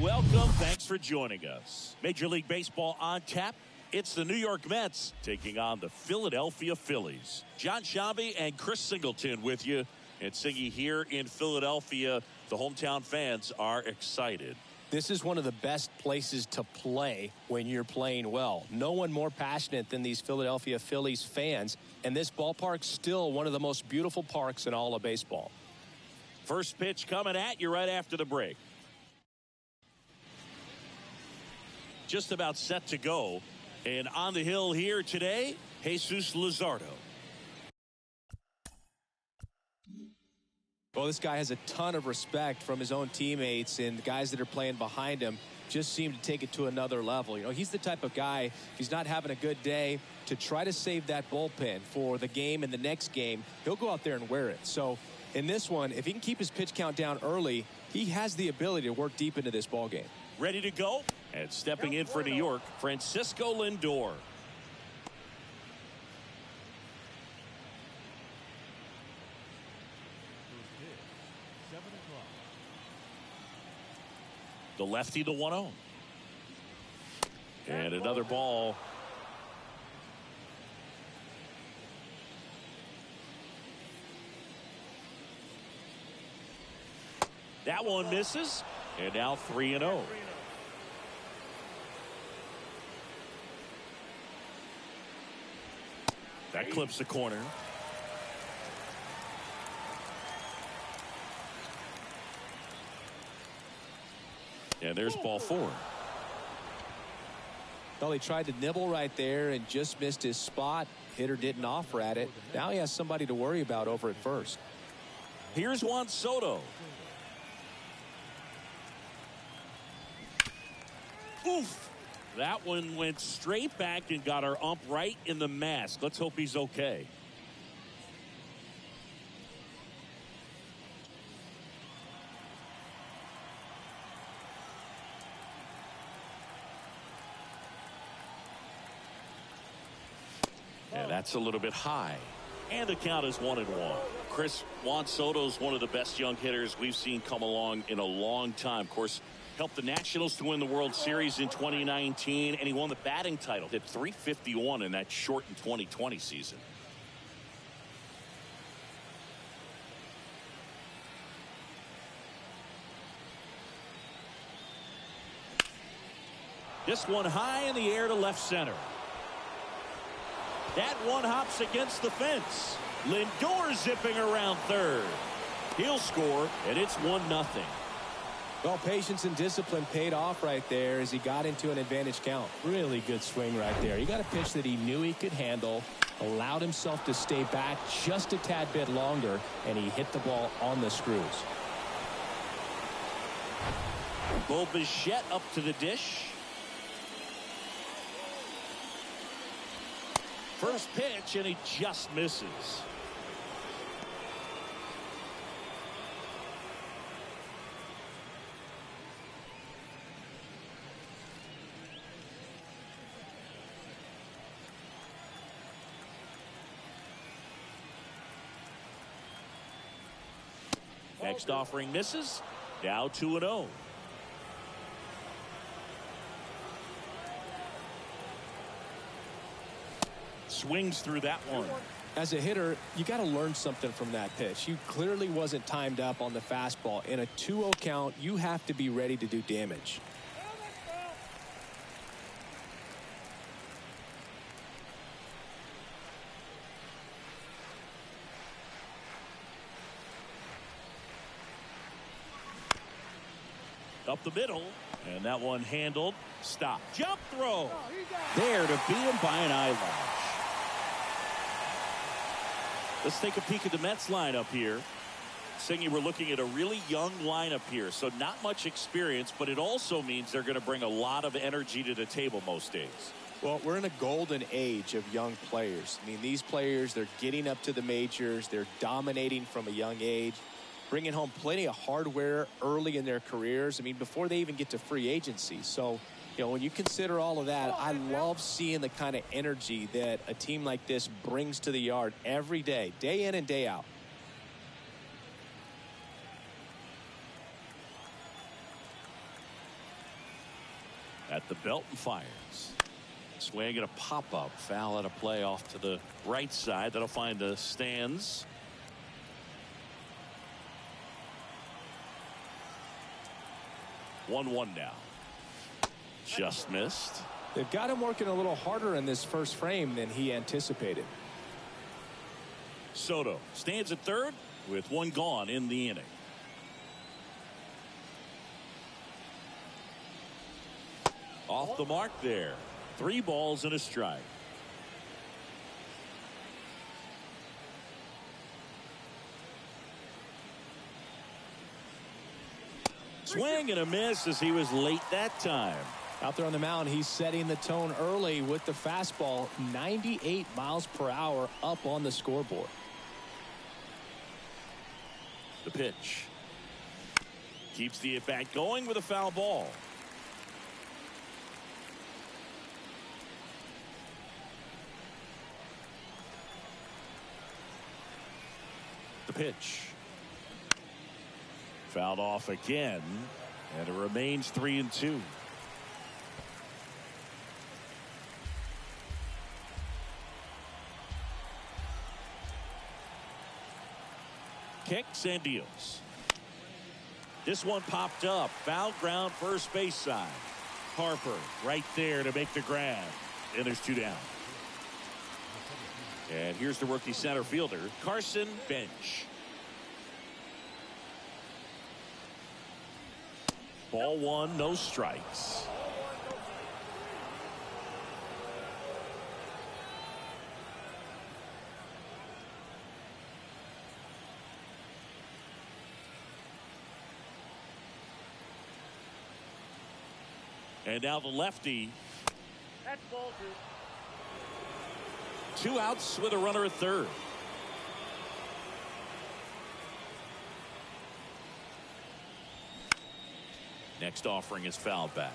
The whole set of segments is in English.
and welcome. Thanks for joining us. Major League Baseball on tap. It's the New York Mets taking on the Philadelphia Phillies. John Shambi and Chris Singleton with you. And Singy, here in Philadelphia, the hometown fans are excited. This is one of the best places to play when you're playing well. No one more passionate than these Philadelphia Phillies fans. And this ballpark's still one of the most beautiful parks in all of baseball. First pitch coming at you right after the break. Just about set to go. And on the hill here today, Jesus Luzardo. Well, this guy has a ton of respect from his own teammates, and the guys that are playing behind him just seem to take it to another level. You know, he's the type of guy, if he's not having a good day, to try to save that bullpen for the game and the next game, he'll go out there and wear it. So in this one, if he can keep his pitch count down early, he has the ability to work deep into this ball game. Ready to go? And stepping in for New York, Francisco Lindor. The lefty, the 1-0. And another ball. That one misses. And now 3-0. That clips the corner. And there's ball 4. Well, he tried to nibble right there and just missed his spot. Hitter didn't offer at it. Now he has somebody to worry about over at first. Here's Juan Soto. Oof. That one went straight back and got our ump right in the mask. Let's hope he's okay. And that's a little bit high. And the count is 1-1. Chris, Juan Soto's one of the best young hitters we've seen come along in a long time. Of course, helped the Nationals to win the World Series in 2019, and he won the batting title. Hit .351 in that shortened 2020 season. This one high in the air to left center. That one hops against the fence. Lindor zipping around third. He'll score, and it's 1-0. Well, patience and discipline paid off right there as he got into an advantage count. Really good swing right there. He got a pitch that he knew he could handle, allowed himself to stay back just a tad bit longer, and he hit the ball on the screws. Bo Bichette up to the dish. First pitch, and he just misses. Next offering misses. Now 2-0. Swings through that one. As a hitter, you got to learn something from that pitch. You clearly wasn't timed up on the fastball. In a 2-0 count, you have to be ready to do damage. Up the middle, and that one handled. Stop. Jump throw. There to beat him by an eyelash. Let's take a peek at the Mets lineup here. Singy, we're looking at a really young lineup here, so not much experience, but it also means they're going to bring a lot of energy to the table most days. Well, we're in a golden age of young players. I mean, these players, they're getting up to the majors. They're dominating from a young age, bringing home plenty of hardware early in their careers. I mean, before they even get to free agency. So, you know, when you consider all of that, I love seeing the kind of energy that a team like this brings to the yard every day, day in and day out. The belt and fires. Swing and a pop-up. Foul out of play off to the right side. That'll find the stands. One now. Just missed. They've got him working a little harder in this first frame than he anticipated. Soto stands at third with one gone in the inning. Off the mark there. 3 balls and a strike. Swing and a miss as he was late that time. Out there on the mound, he's setting the tone early with the fastball. 98 miles per hour up on the scoreboard. The pitch. Keeps the at-bat going with a foul ball. The pitch. Fouled off again, and it remains 3-2. Kicks and deals. This one popped up. Foul ground first base side. Harper right there to make the grab. And there's 2 down. And here's the rookie center fielder, Carson Bench. Ball 1, no strikes. And now the lefty. That's ball 2. 2 outs with a runner at third. Next offering is fouled back.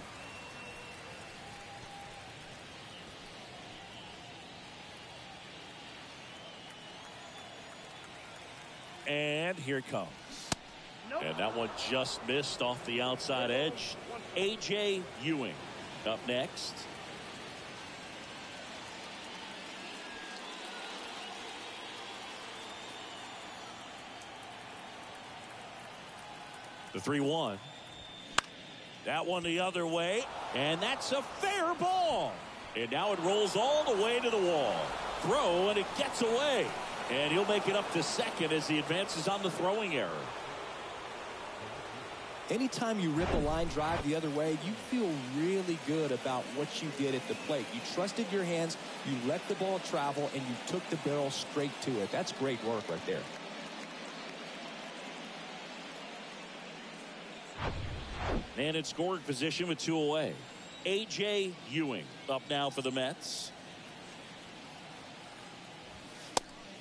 And here it comes. Nope. And that one just missed off the outside edge. A.J. Ewing up next. The 3-1. That one the other way, and that's a fair ball. And now it rolls all the way to the wall. Throw, and it gets away. And he'll make it up to second as he advances on the throwing error. Anytime you rip a line drive the other way, you feel really good about what you did at the plate. You trusted your hands, you let the ball travel, and you took the barrel straight to it. That's great work right there. And in scoring position with 2 away. A.J. Ewing up now for the Mets.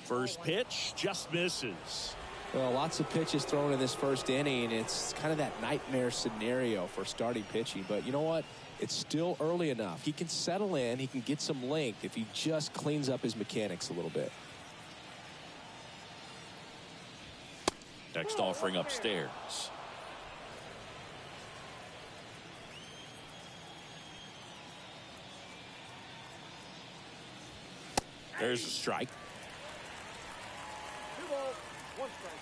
First pitch just misses. Well, lots of pitches thrown in this first inning. It's kind of that nightmare scenario for starting pitching. But you know what? It's still early enough. He can settle in. He can get some length if he just cleans up his mechanics a little bit. Next offering upstairs. There's a strike. 2 balls, 1 strike.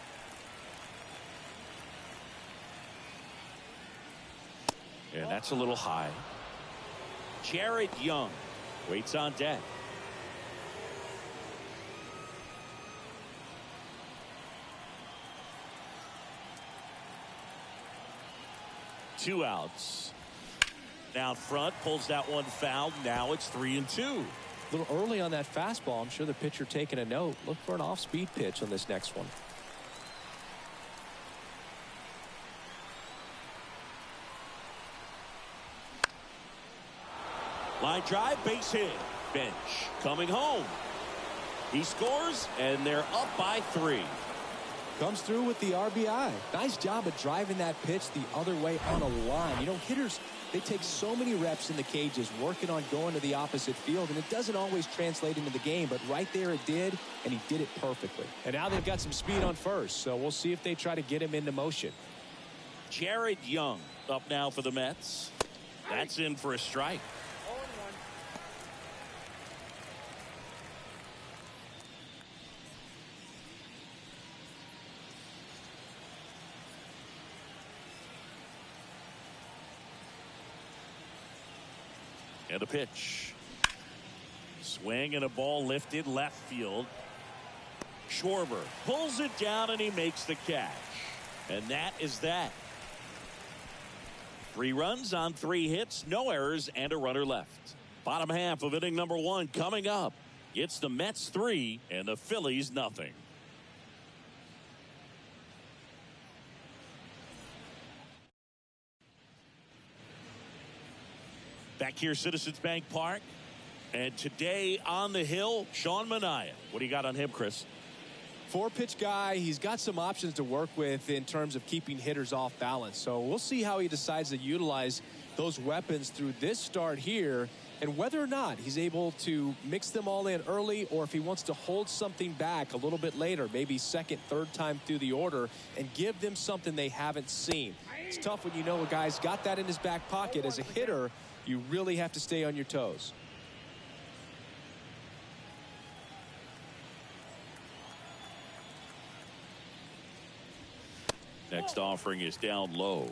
And that's a little high. Jared Young waits on deck. Two outs. Down front, pulls that one foul. Now it's 3-2. A little early on that fastball. I'm sure the pitcher taking a note. Look for an off-speed pitch on this next one. Line drive, base hit. Bench coming home. He scores, and they're up by 3. Comes through with the RBI. Nice job of driving that pitch the other way on a line. You know, hitters, they take so many reps in the cages working on going to the opposite field, and it doesn't always translate into the game, but right there it did, and he did it perfectly. And now they've got some speed on first, so we'll see if they try to get him into motion. Jared Young up now for the Mets. That's in for a strike. 0-1. And a pitch. Swing and a ball lifted left field. Schwarber pulls it down and he makes the catch. And that is that. 3 runs on 3 hits, no errors, and a runner left. Bottom half of inning number 1 coming up. It's the Mets 3 and the Phillies nothing. Back here, Citizens Bank Park. And today on the hill, Sean Manaea. What do you got on him, Chris? 4-pitch guy. He's got some options to work with in terms of keeping hitters off balance. So we'll see how he decides to utilize those weapons through this start here, and whether or not he's able to mix them all in early, or if he wants to hold something back a little bit later, maybe second, third time through the order, and give them something they haven't seen. It's tough when you know a guy's got that in his back pocket. As a hitter, you really have to stay on your toes. Next offering is down low,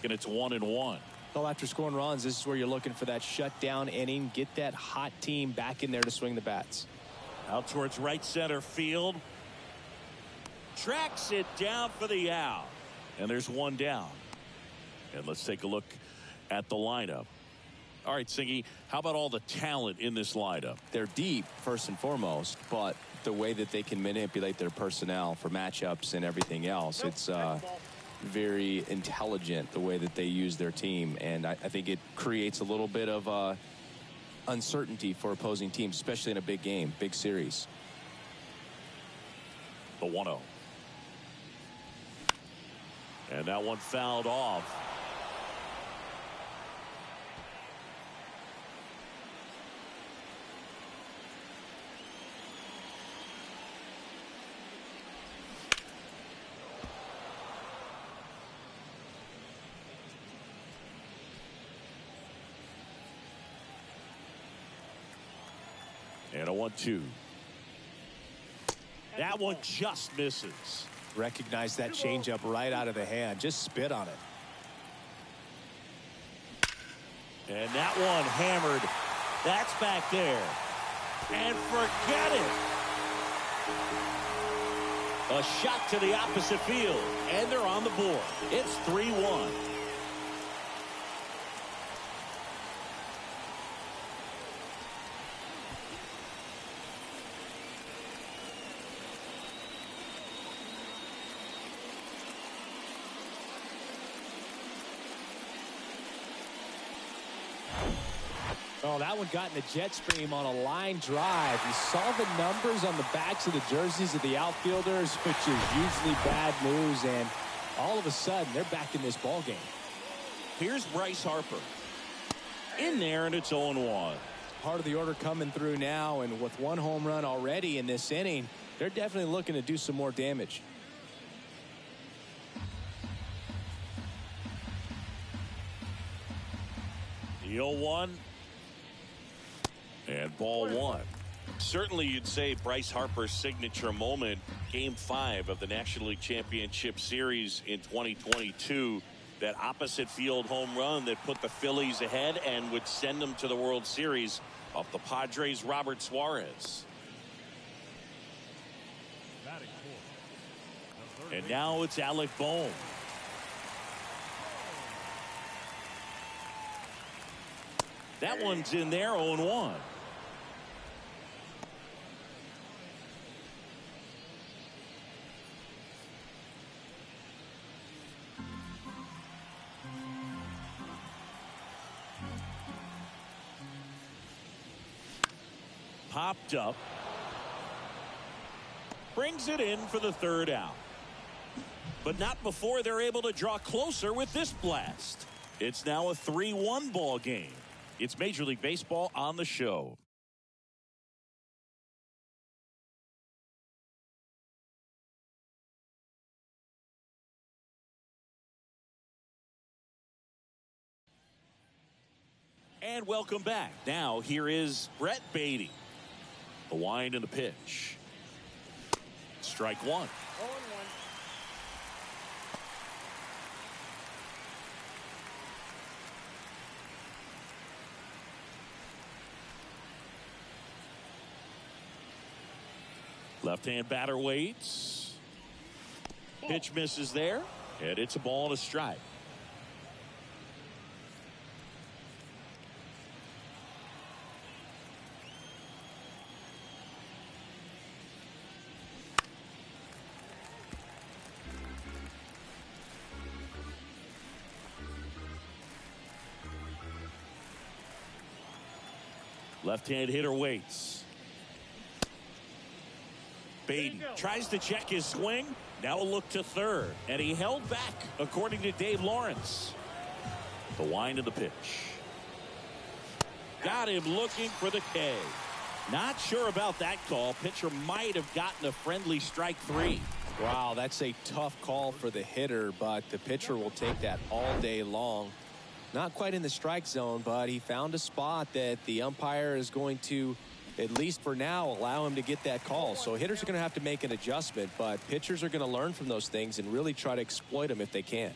and it's 1-1. Well, after scoring runs, this is where you're looking for that shutdown inning. Get that hot team back in there to swing the bats. Out towards right center field. Tracks it down for the out. And there's 1 down. And let's take a look at the lineup. All right, Singy, how about all the talent in this lineup? They're deep, first and foremost, but the way that they can manipulate their personnel for matchups and everything else, it's very intelligent the way that they use their team, and I think it creates a little bit of uncertainty for opposing teams, especially in a big game, big series. The 1-0. And that one fouled off. And a 1-2. That one just misses. Recognize that changeup right out of the hand. Just spit on it. And that one hammered. That's back there. And forget it. A shot to the opposite field. And they're on the board. It's 3-1. Oh, that one got in the jet stream on a line drive. You saw the numbers on the backs of the jerseys of the outfielders, which is usually bad news, and all of a sudden they're back in this ball game. Here's Bryce Harper. In there, and it's 0-1. Part of the order coming through now, and with 1 home run already in this inning, they're definitely looking to do some more damage. The 0-1. And ball 1. Certainly you'd say Bryce Harper's signature moment, Game 5 of the National League Championship Series in 2022. That opposite field home run that put the Phillies ahead and would send them to the World Series off the Padres' Robert Suarez. And now it's Alec Bohm. That one's in there, 0-1. Popped up. Brings it in for the 3rd out. But not before they're able to draw closer with this blast. It's now a 3-1 ball game. It's Major League Baseball on the show. And welcome back. Now here is Brett Beatty. The wind and the pitch. Strike one. 0-1. Left-hand batter waits. Pitch misses there, and it's a ball and a strike. Left-hand hitter waits. Beatty tries to check his swing. Now a look to third. And he held back, according to Dave Lawrence. The wind of the pitch. Got him looking for the K. Not sure about that call. Pitcher might have gotten a friendly strike three. Wow, that's a tough call for the hitter, but the pitcher will take that all day long. Not quite in the strike zone, but he found a spot that the umpire is going to, at least for now, allow him to get that call. So hitters are going to have to make an adjustment, but pitchers are going to learn from those things and really try to exploit them if they can.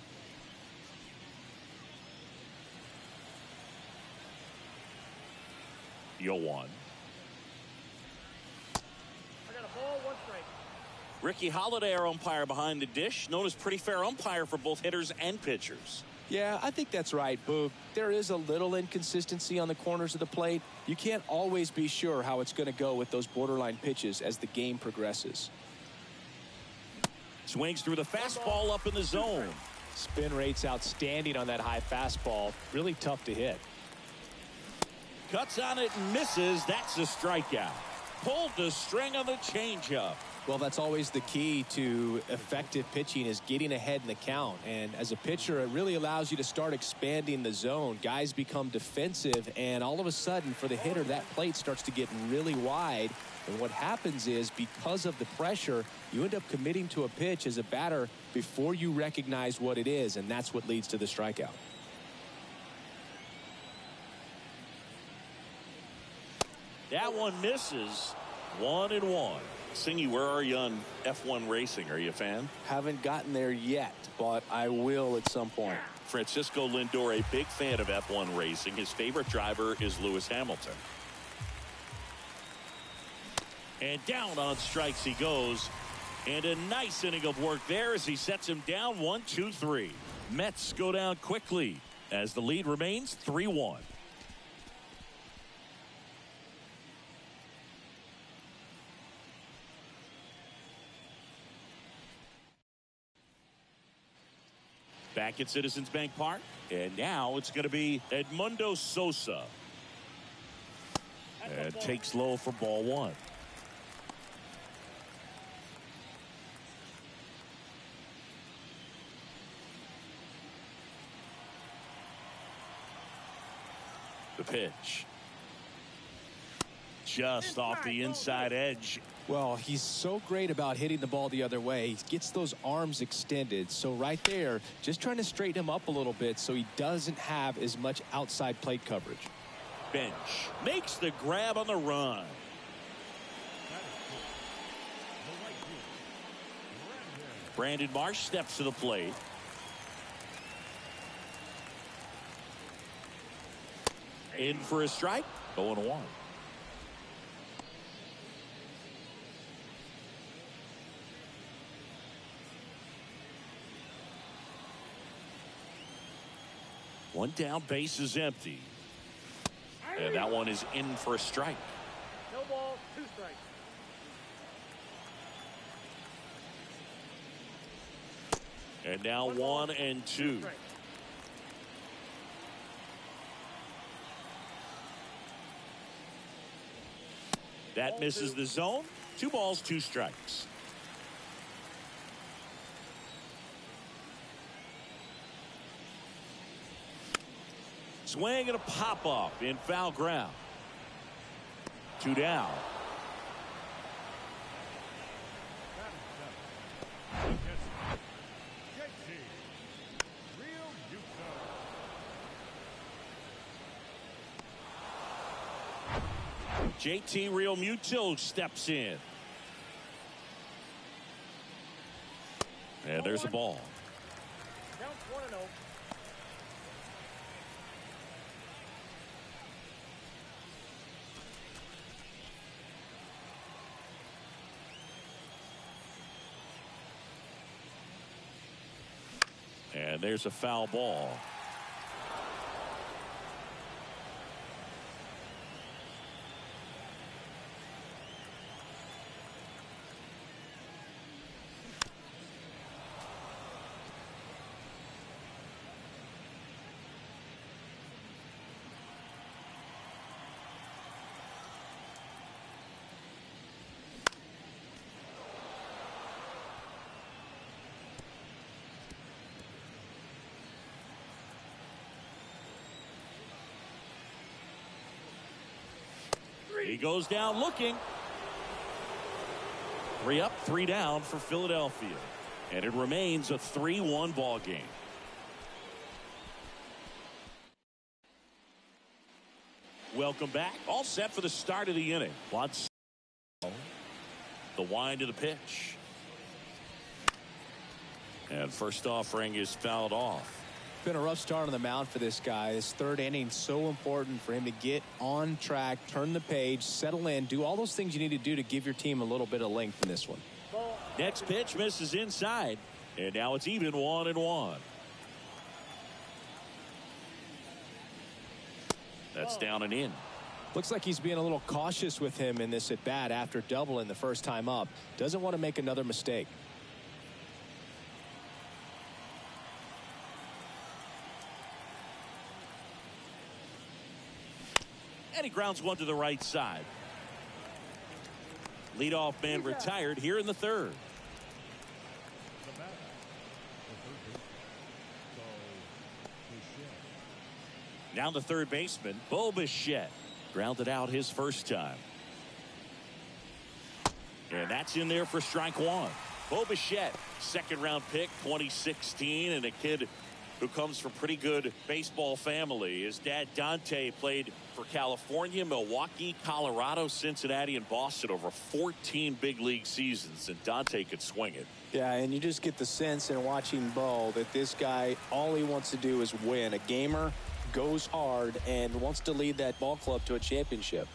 Yo one. I got a ball, 1 strike. Ricky Holiday, our umpire behind the dish, known as pretty fair umpire for both hitters and pitchers. Yeah, I think that's right, Boog. There is a little inconsistency on the corners of the plate. You can't always be sure how it's going to go with those borderline pitches as the game progresses. Swings through the fastball up in the zone. Spin rate's outstanding on that high fastball. Really tough to hit. Cuts on it and misses. That's a strikeout. Pulled the string on the changeup. Well, that's always the key to effective pitching, is getting ahead in the count. And as a pitcher, it really allows you to start expanding the zone. Guys become defensive, and all of a sudden, for the hitter, that plate starts to get really wide. And what happens is, because of the pressure, you end up committing to a pitch as a batter before you recognize what it is, and that's what leads to the strikeout. That one misses. 1-1. Singy, where are you on F1 racing? Are you a fan? Haven't gotten there yet, but I will at some point. Francisco Lindor, a big fan of F1 racing. His favorite driver is Lewis Hamilton. And down on strikes he goes. And a nice inning of work there as he sets him down 1-2-3. Mets go down quickly as the lead remains 3-1. Back at Citizens Bank Park, and now it's going to be Edmundo Sosa. And takes low for ball one. The pitch. Just off the inside edge. Well, he's so great about hitting the ball the other way. He gets those arms extended. So right there, just trying to straighten him up a little bit so he doesn't have as much outside plate coverage. Bench makes the grab on the run. Brandon Marsh steps to the plate. In for a strike. 0-1. One down, base is empty. And that one is in for a strike. No ball, 2 strikes. And now 1-2. That misses the zone. 2 balls, 2 strikes. Swing and a pop-up in foul ground. 2 down. JT Realmuto steps in. And there's a ball. Count 1-0. And there's a foul ball. He goes down looking. 3 up, 3 down for Philadelphia. And it remains a 3-1 ball game. Welcome back. All set for the start of the inning. Watch the wind of the pitch. And first offering is fouled off. Been a rough start on the mound for this guy. This third inning so important for him to get on track, turn the page, settle in, do all those things you need to do to give your team a little bit of length in this one. Next pitch misses inside, and now it's even 1-1. That's down and in. Looks like he's being a little cautious with him in this at bat after doubling the first time up. Doesn't want to make another mistake. And he grounds one to the right side. Leadoff man retired here in the third. Now the third baseman, Bo Bichette, grounded out his first time. And that's in there for strike one. Bo Bichette, second-round pick, 2016, and a kid who comes from pretty good baseball family. His dad, Dante, played for California, Milwaukee, Colorado, Cincinnati, and Boston over 14 big league seasons, and Dante could swing it. Yeah, and you just get the sense in watching Bo that this guy, all he wants to do is win. A gamer, goes hard, and wants to lead that ball club to a championship.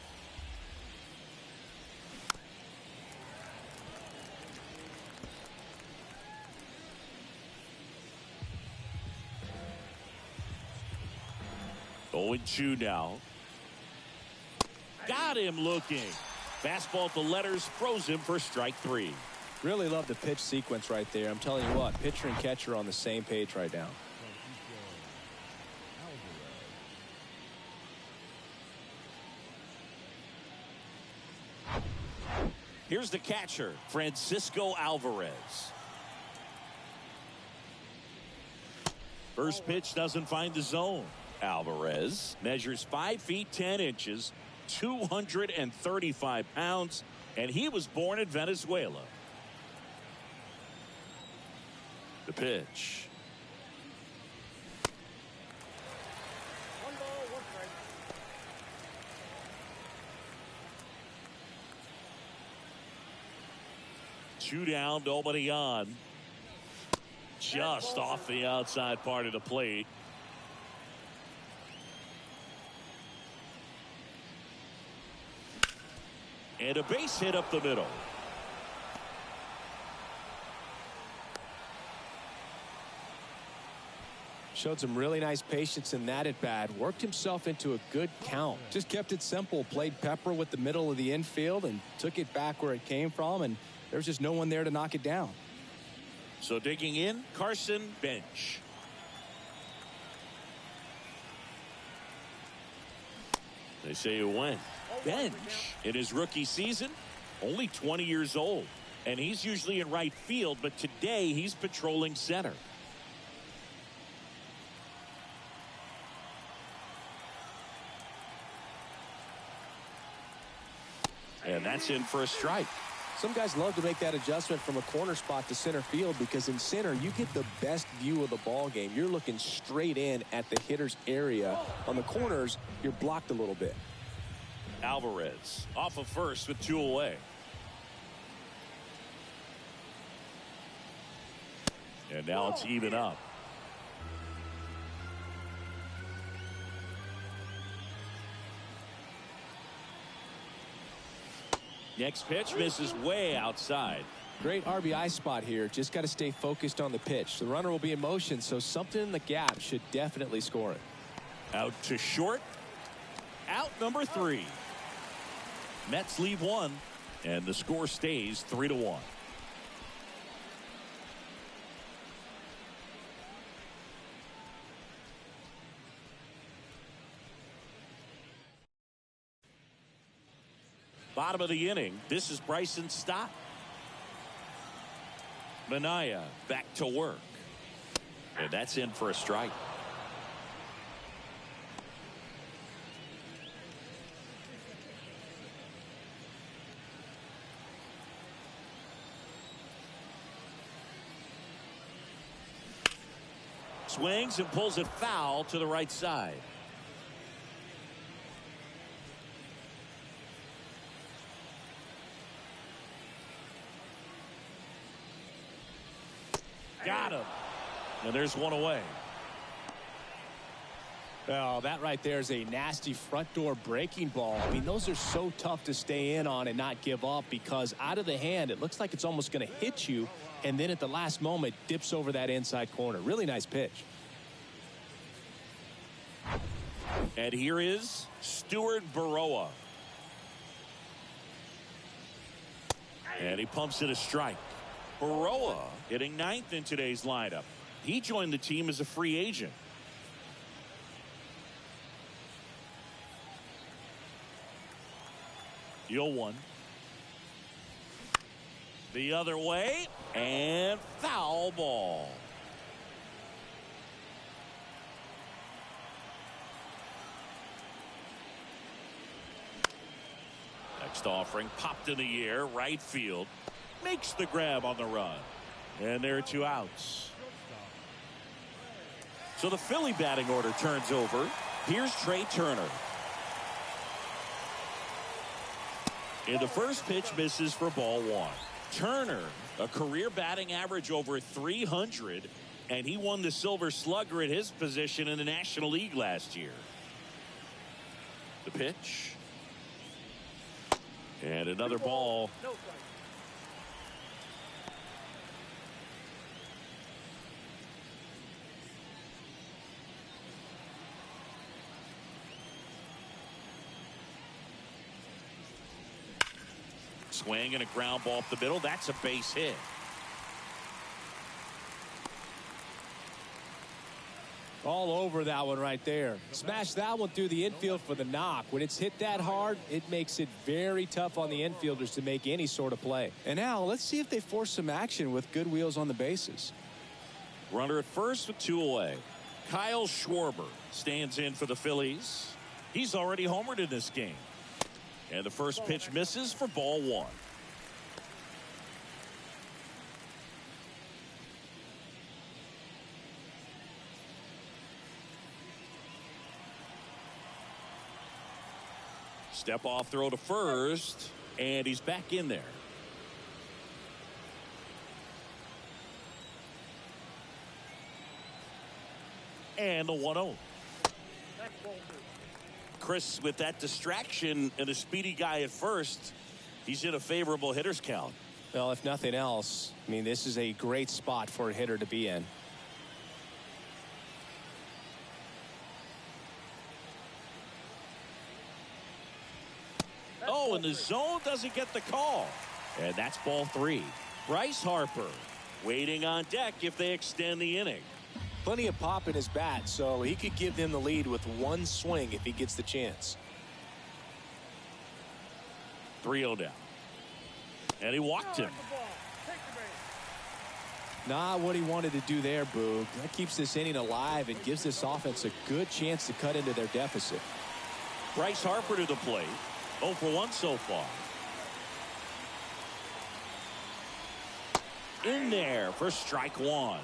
Oh, 0-2 now. Got him looking. Fastball at the letters, froze him for strike 3. Really love the pitch sequence right there. I'm telling you what, pitcher and catcher are on the same page right now. Here's the catcher, Francisco Alvarez. First pitch doesn't find the zone. Alvarez measures 5 feet 10 inches, 235 pounds, and he was born in Venezuela. The pitch. 1 ball, 1 strike. Two down, nobody on. Just off the outside part of the plate. And a base hit up the middle. Showed some really nice patience in that at bat. Worked himself into a good count. Just kept it simple. Played pepper with the middle of the infield and took it back where it came from. And there's just no one there to knock it down. So digging in, Carson Bench. They say who went. Bench in his rookie season, only 20 years old. And he's usually in right field, but today he's patrolling center. And that's in for a strike. Some guys love to make that adjustment from a corner spot to center field because in center you get the best view of the ball game. You're looking straight in at the hitter's area. On the corners, you're blocked a little bit. Alvarez off of first with 2 away. And now it's even up. Next pitch misses way outside. Great RBI spot here. Just got to stay focused on the pitch. The runner will be in motion, so something in the gap should definitely score it. Out to short. Out number 3. Mets leave 1, and the score stays 3-1. Bottom of the inning. This is Bryson Stott. Minaya back to work. And that's in for a strike. Swings and pulls it foul to the right side. Got him. And there's 1 away. Oh, that right there is a nasty front door breaking ball. I mean, those are so tough to stay in on and not give up, because out of the hand, it looks like it's almost going to hit you, and then at the last moment, dips over that inside corner. Really nice pitch. And here is Stuart Baroa. And he pumps it a strike. Baroa hitting 9th in today's lineup. He joined the team as a free agent. Deal 1. The other way, and foul ball. Next offering popped in the air, right field. Makes the grab on the run. And there are 2 outs. So the Philly batting order turns over. Here's Trey Turner. And the first pitch misses for ball 1. Turner, a career batting average over 300, and he won the Silver Slugger at his position in the National League last year. The pitch. And another ball. Swing and a ground ball up the middle. That's a base hit. All over that one right there. Smash that one through the infield for the knock. When it's hit that hard, it makes it very tough on the infielders to make any sort of play. And now let's see if they force some action with good wheels on the bases. Runner at first with 2 away. Kyle Schwarber stands in for the Phillies. He's already homered in this game. And the first pitch misses for ball 1. Step off throw to first, and he's back in there. And the 1-0. Chris, with that distraction and a speedy guy at first, he's in a favorable hitter's count. Well, if nothing else, I mean, this is a great spot for a hitter to be in. Oh, and the zone doesn't get the call. And that's ball 3. Bryce Harper waiting on deck if they extend the inning. Plenty of pop in his bat, so he could give them the lead with 1 swing if he gets the chance. 3-0 down. And he walked him. Not what he wanted to do there, Boog. That keeps this inning alive and gives this offense a good chance to cut into their deficit. Bryce Harper to the plate. 0 for 1 so far. In there for strike 1.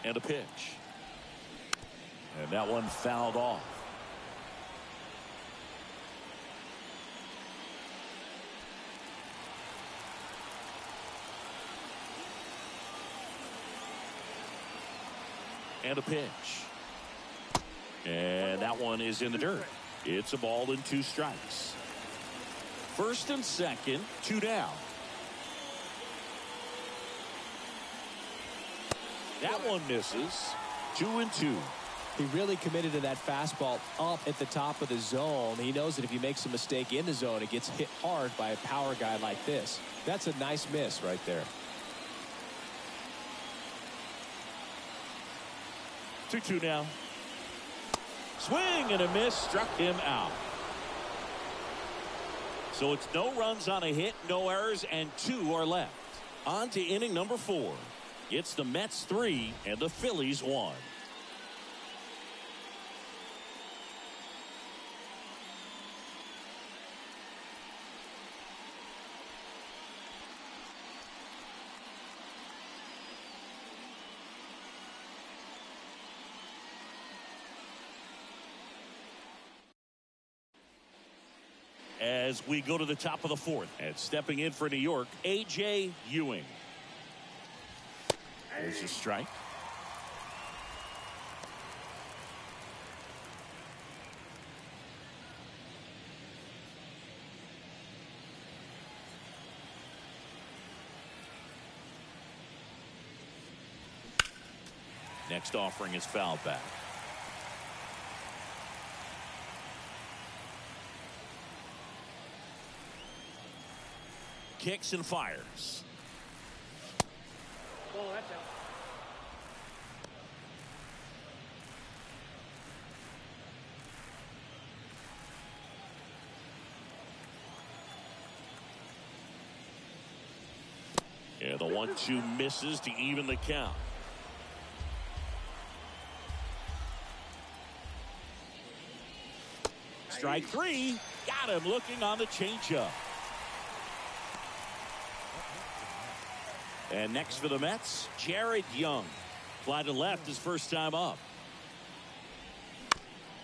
And a pitch. And that one fouled off. And a pitch. And that one is in the dirt. It's a ball and 2 strikes. First and second, 2 down. That one misses. 2-2. He really committed to that fastball up at the top of the zone. He knows that if he makes a mistake in the zone, it gets hit hard by a power guy like this. That's a nice miss right there. 2-2 now. Swing and a miss, struck him out. So it's no runs on a hit, no errors, and 2 are left. On to inning number 4. It's the Mets 3 and the Phillies 1. As we go to the top of the 4th, and stepping in for New York, A.J. Ewing. There's a strike. Next offering is fouled back. Kicks and fires. Oh, that's out. Yeah, the 1-2 misses to even the count. Strike 3. Got him looking on the changeup. And next for the Mets, Jared Young. Fly to left his first time up.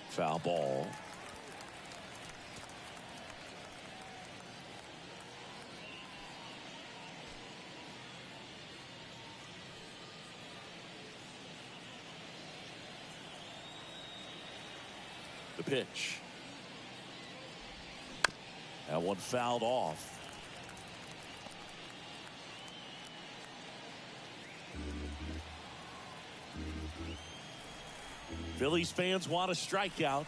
Foul ball. The pitch. That one fouled off. Phillies fans want a strikeout.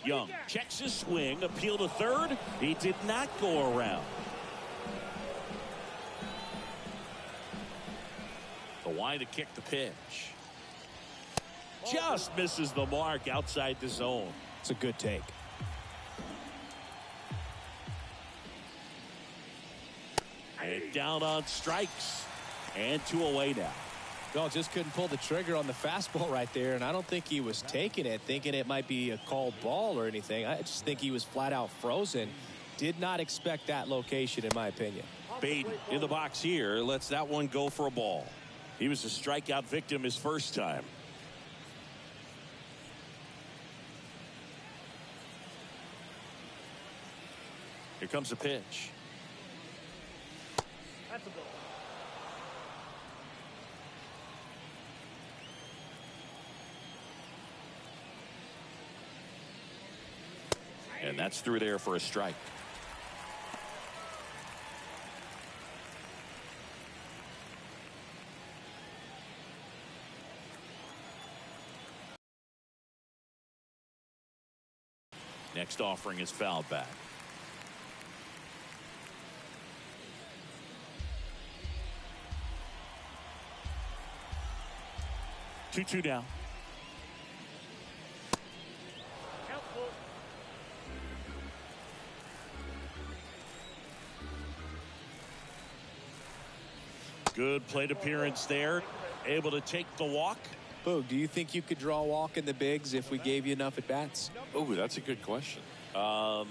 Young checks his swing, appeal to third. He did not go around. The wide to kick the pitch. Just misses the mark outside the zone. It's a good take. And down on strikes. And 2 away now. Well, just couldn't pull the trigger on the fastball right there, and I don't think he was taking it, thinking it might be a called ball or anything. I just think he was flat out frozen. Did not expect that location, in my opinion. Baden in the box here lets that one go for a ball. He was a strikeout victim his first time. Here comes a pitch. That's a ball. And that's through there for a strike. Next offering is fouled back. Two down. Good plate appearance there. Able to take the walk. Boog, do you think you could draw a walk in the bigs if we gave you enough at bats? Oh, that's a good question. I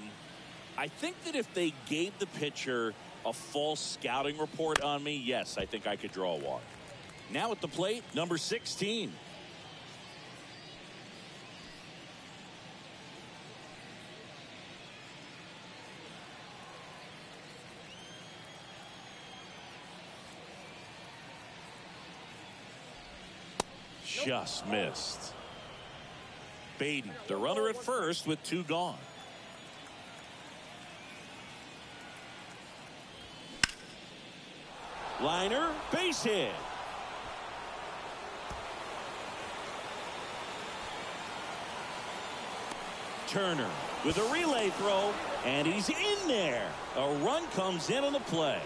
think that if they gave the pitcher a full scouting report on me, yes, I think I could draw a walk. Now at the plate, number 16. Just missed. Baden, the runner at first with 2 gone. Liner, base hit. Turner with a relay throw, and he's in there. A run comes in on the play.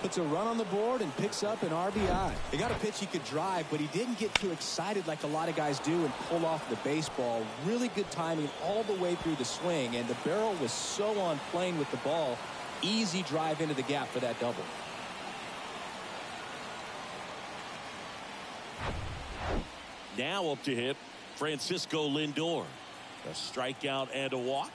Puts a run on the board and picks up an RBI. He got a pitch he could drive, but he didn't get too excited like a lot of guys do and pull off the baseball. Really good timing all the way through the swing, and the barrel was so on plane with the ball. Easy drive into the gap for that double. Now up to hit, Francisco Lindor. A strikeout and a walk.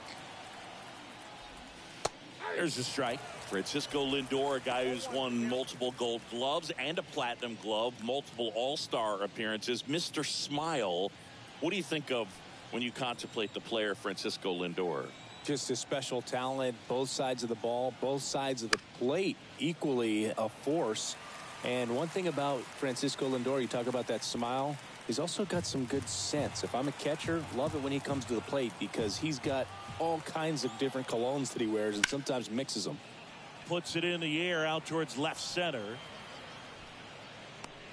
There's a strike. Francisco Lindor, a guy who's won multiple Gold Gloves and a Platinum Glove, multiple All-Star appearances. Mr. Smile, what do you think of when you contemplate the player Francisco Lindor? Just a special talent, both sides of the ball, both sides of the plate, equally a force. And one thing about Francisco Lindor, you talk about that smile, he's also got some good sense. If I'm a catcher, love it when he comes to the plate because he's got all kinds of different colognes that he wears and sometimes mixes them. Puts it in the air out towards left center.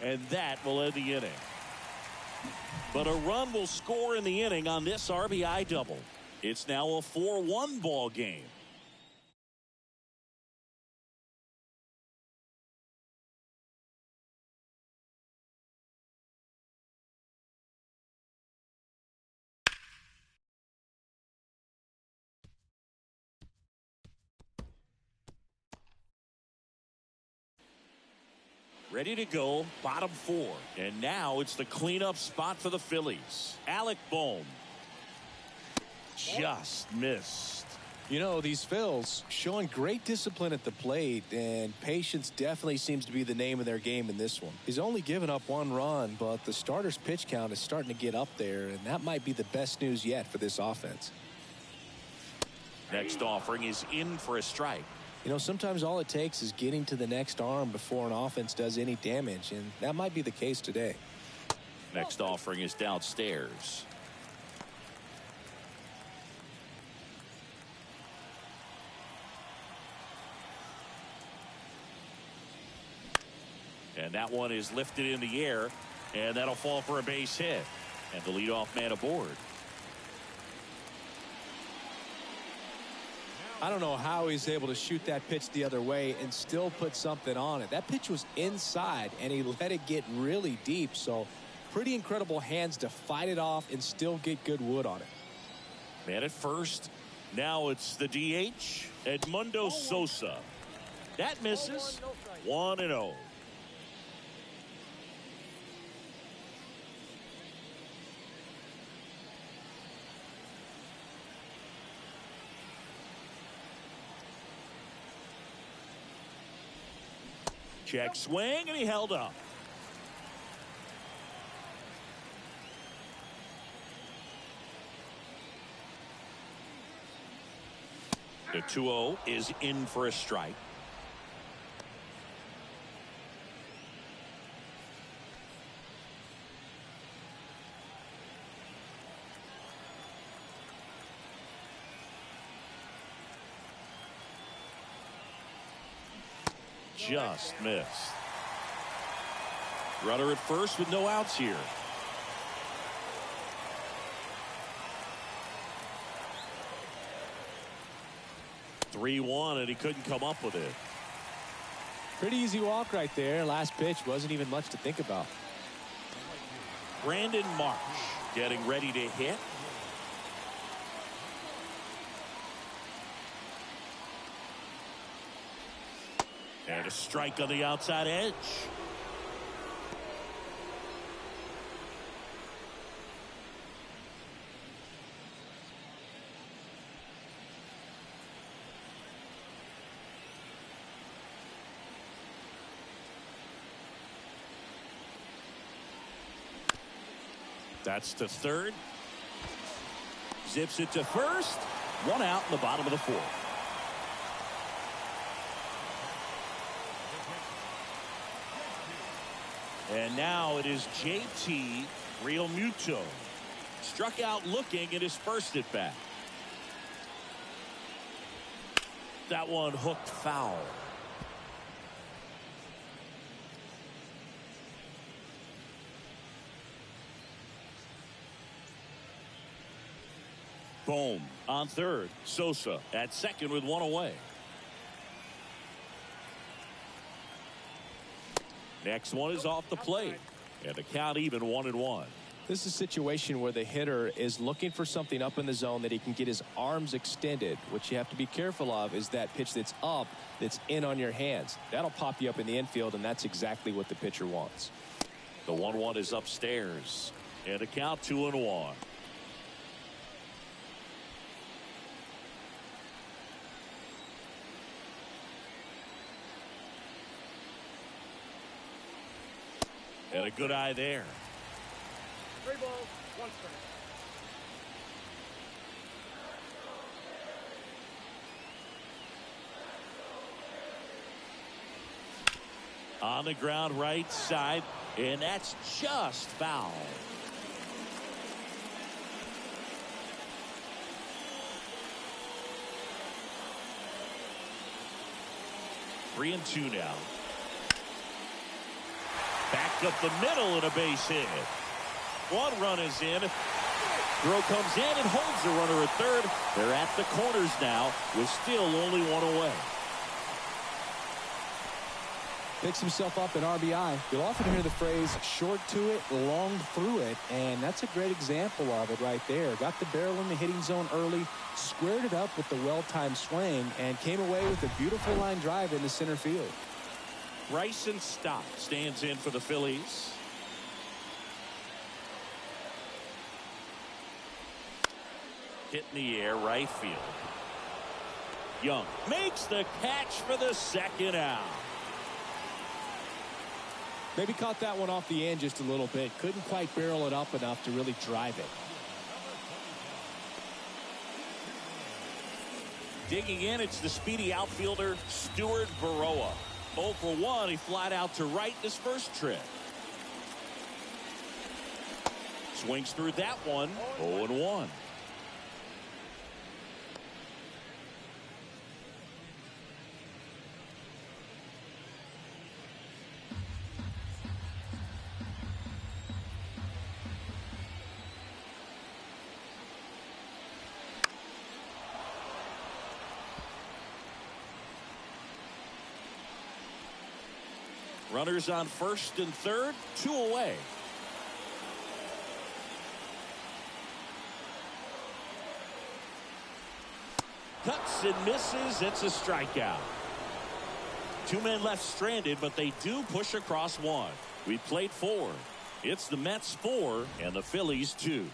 And that will end the inning. But a run will score in the inning on this RBI double. It's now a 4-1 ball game. Ready to go, bottom 4. And now it's the cleanup spot for the Phillies. Alec Bohm. Just missed. You know, these Phils showing great discipline at the plate, and patience definitely seems to be the name of their game in this one. He's only given up 1 run, but the starter's pitch count is starting to get up there, and that might be the best news yet for this offense. Next offering is in for a strike. You know, sometimes all it takes is getting to the next arm before an offense does any damage, and that might be the case today. Next offering is downstairs. And that one is lifted in the air, and that'll fall for a base hit. And the leadoff man aboard. I don't know how he's able to shoot that pitch the other way and still put something on it. That pitch was inside, and he let it get really deep. So pretty incredible hands to fight it off and still get good wood on it. Man at first. Now it's the DH, Edmundo Sosa. That misses. 1-0. Check swing, and he held up. The 2-0 is in for a strike. Just missed. Runner at first with no outs here. (3-1) and he couldn't come up with it. Pretty easy walk right there. Last pitch wasn't even much to think about. Brandon Marsh getting ready to hit. And a strike on the outside edge. That's to third. Zips it to first. One out in the bottom of the fourth. And now it is JT Realmuto. Struck out looking at his first at bat. That one hooked foul. Bohm on third. Sosa at second with one away. Next one is off the plate. And the count even 1-1. This is a situation where the hitter is looking for something up in the zone that he can get his arms extended. What you have to be careful of is that pitch that's up, that's in on your hands. That'll pop you up in the infield, and that's exactly what the pitcher wants. The 1-1 is upstairs. And the count 2-1. And a good eye there. 3 balls, 1 strike. On the ground right side, and that's just foul. Three and two now. Back up the middle and a base hit. One run is in. Throw comes in and holds the runner at third. They're at the corners now with still only one away. Picks himself up an RBI. You'll often hear the phrase short to it, long through it, and that's a great example of it right there. Got the barrel in the hitting zone early, squared it up with the well-timed swing, and came away with a beautiful line drive in the center field. Bryson Stott stands in for the Phillies. Hit in the air, right field. Young makes the catch for the second out. Maybe caught that one off the end just a little bit. Couldn't quite barrel it up enough to really drive it. Digging in, it's the speedy outfielder, Stuart Baroa. 0 for 1, he flied out to right in his first trip. Swings through that one, 0-1. Runners on first and third, 2 away. Cuts and misses. It's a strikeout. 2 men left stranded, but they do push across one. We played 4. It's the Mets 4 and the Phillies 2.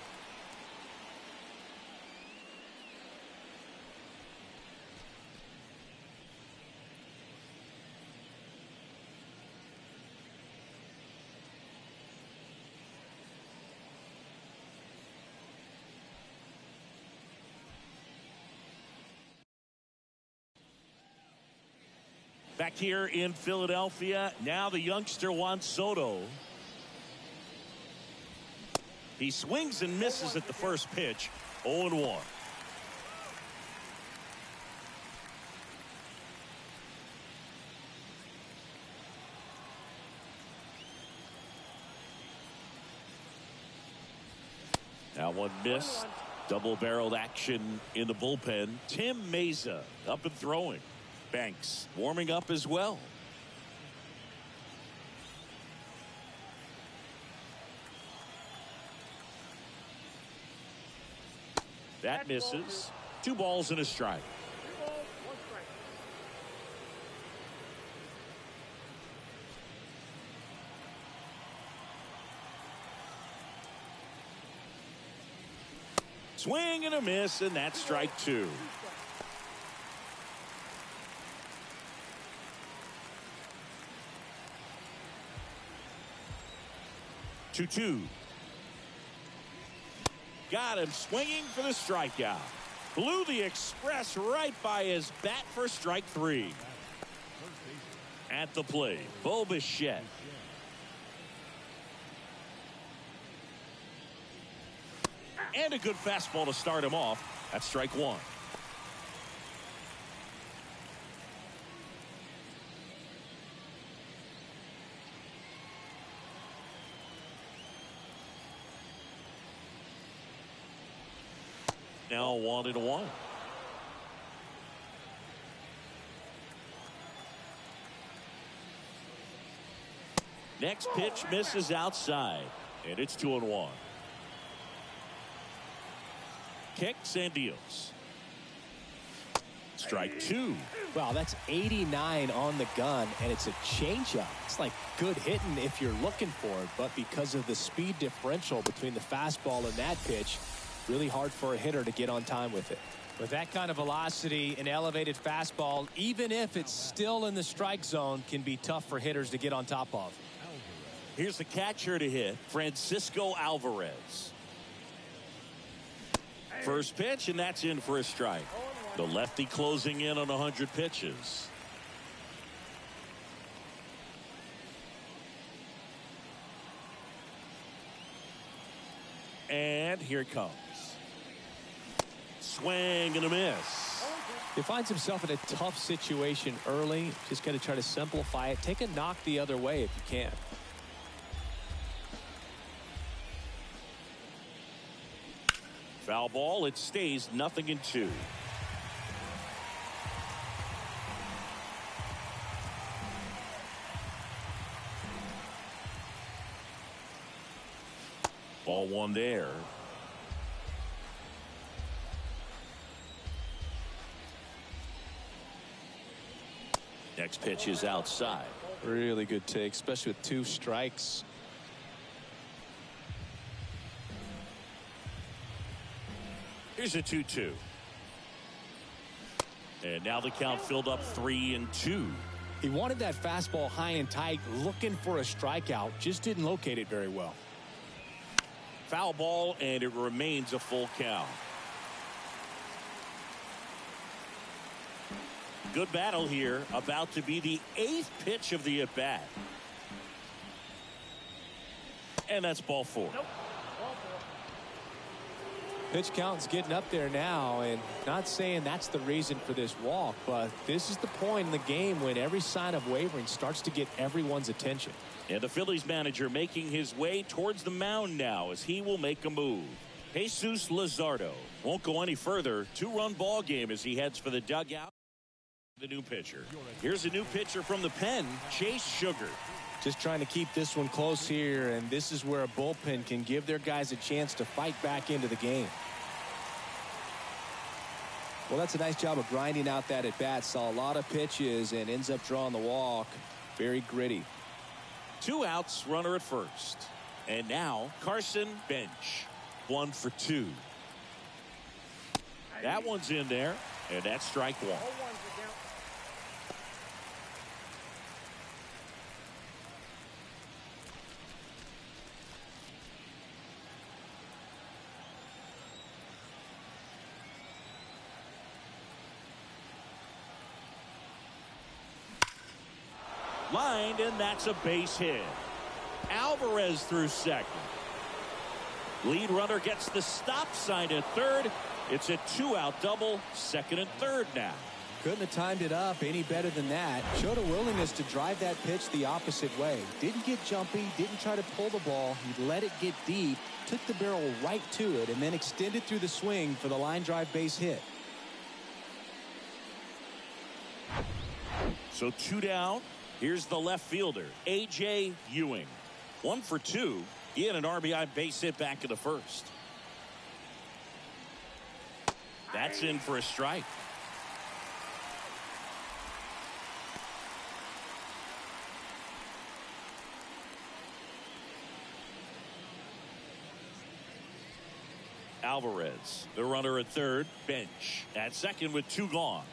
Back here in Philadelphia, now the youngster Juan Soto. He swings and misses at the first pitch, 0-1. Now one missed. Double-barreled action in the bullpen. Tim Meza up and throwing. Banks warming up as well. That misses. 2 balls and a strike. 2 balls, 1 strike. Swing and a miss, and that's strike 2. Two. got him swinging for the strikeout. Blew the express right by his bat for strike 3. At the plate, Bo Bichette. And a good fastball to start him off. That's strike 1. Now 1-1. Next pitch misses outside, and it's 2-1. Kicks and deals. Strike 2. Wow, that's 89 on the gun, and it's a changeup. It's like good hitting if you're looking for it, but because of the speed differential between the fastball and that pitch, really hard for a hitter to get on time with it. With that kind of velocity, an elevated fastball, even if it's still in the strike zone, can be tough for hitters to get on top of. Here's the catcher to hit, Francisco Alvarez. First pitch, and that's in for a strike. The lefty closing in on 100 pitches. And here it comes. Swing and a miss. He finds himself in a tough situation early. Just got to try to simplify it. Take a knock the other way if you can. Foul ball. It stays 0-2. Ball 1 there. Next pitch is outside. Really good take, especially with 2 strikes. Here's a 2-2. And now the count filled up 3-2. He wanted that fastball high and tight, looking for a strikeout, just didn't locate it very well. Foul ball, and it remains a full count. Good battle here, about to be the 8th pitch of the at-bat. And that's ball 4. Nope. Pitch count's getting up there now, and not saying that's the reason for this walk, but this is the point in the game when every sign of wavering starts to get everyone's attention. And the Phillies manager making his way towards the mound now as he will make a move. Jesus Luzardo won't go any further. 2-run ball game as he heads for the dugout. The new pitcher. Here's a new pitcher from the pen, Chase Sugar. Just trying to keep this one close here, and this is where a bullpen can give their guys a chance to fight back into the game. Well, that's a nice job of grinding out that at bat. Saw a lot of pitches and ends up drawing the walk. Very gritty. 2 outs, runner at first. And now Carson bench. 1 for 2. That one's in there, and that's strike 1. Lined, and that's a base hit. Alvarez through second. Lead runner gets the stop sign at third. It's a 2-out double, second and third now. Couldn't have timed it up any better than that. Showed a willingness to drive that pitch the opposite way. Didn't get jumpy, didn't try to pull the ball. He let it get deep, took the barrel right to it, and then extended through the swing for the line drive base hit. So 2 down. Here's the left fielder, A.J. Ewing. 1 for 2. He had an RBI base hit back in the first. That's in for a strike. Alvarez, the runner at third, bench. At second with 2 gone.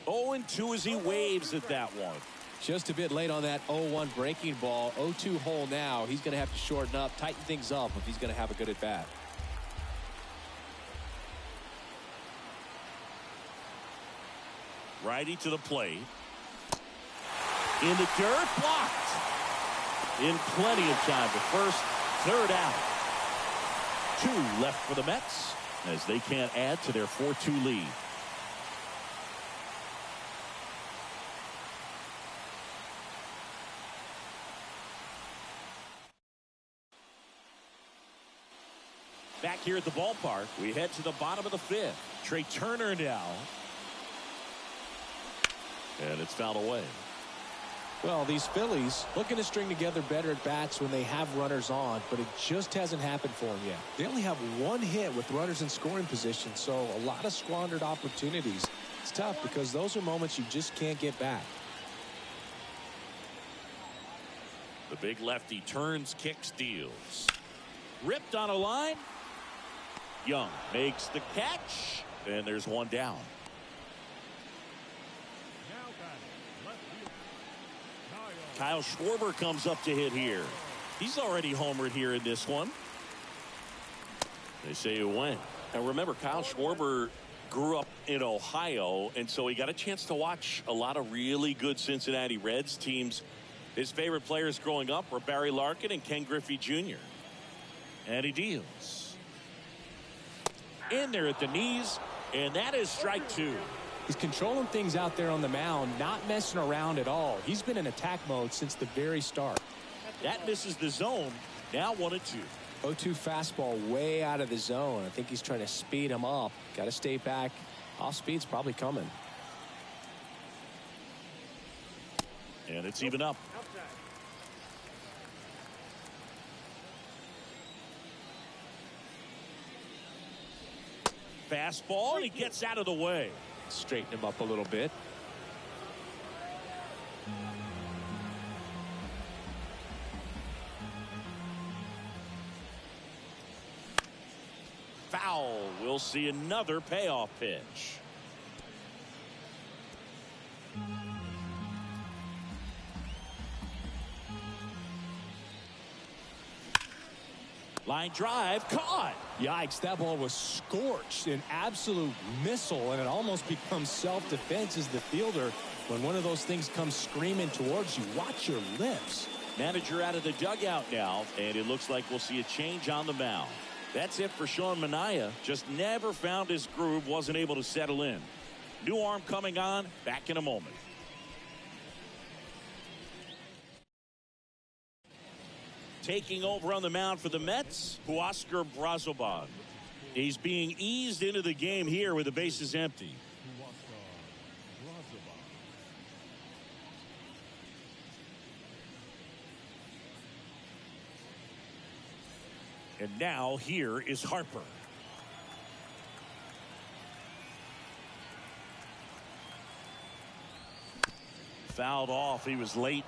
Oh, and 2 as he waves at that one. Just a bit late on that 0-1 breaking ball. 0-2 hole now. He's going to have to shorten up, tighten things up if he's going to have a good at bat. Righty to the plate. In the dirt, blocked. In plenty of time. The first, third out. 2 left for the Mets as they can't add to their 4-2 lead. Back here at the ballpark, we head to the bottom of the 5th. Trey Turner now. And it's fouled away. Well, these Phillies looking to string together better at bats when they have runners on, but it just hasn't happened for them yet. They only have 1 hit with runners in scoring position, so a lot of squandered opportunities. It's tough because those are moments you just can't get back. The big lefty turns, kicks, deals. Ripped on a line. Young makes the catch, and there's 1 down. Kyle Schwarber comes up to hit here. He's already homered here in this one. They say it went. Now remember, Kyle Schwarber grew up in Ohio, and so he got a chance to watch a lot of really good Cincinnati Reds teams. His favorite players growing up were Barry Larkin and Ken Griffey Jr. And he deals. In there at the knees, and that is strike 2. He's controlling things out there on the mound, not messing around at all. He's been in attack mode since the very start. That misses the zone. Now 1-2. 0-2 fastball way out of the zone. I think he's trying to speed him up. Got to stay back. Off speed's probably coming. And it's even up. Fastball, and he gets out of the way. Straighten him up a little bit. Foul. We'll see another payoff pitch. Line drive, caught. Yikes, that ball was scorched, an absolute missile, and it almost becomes self-defense as the fielder. When one of those things comes screaming towards you, watch your lips. Manager out of the dugout now, and it looks like we'll see a change on the mound. That's it for Sean Manaea. Just never found his groove, wasn't able to settle in. New arm coming on, back in a moment. Taking over on the mound for the Mets, Huascar Brazoban. He's being eased into the game here with the bases empty. And now here is Harper. Fouled off. He was late.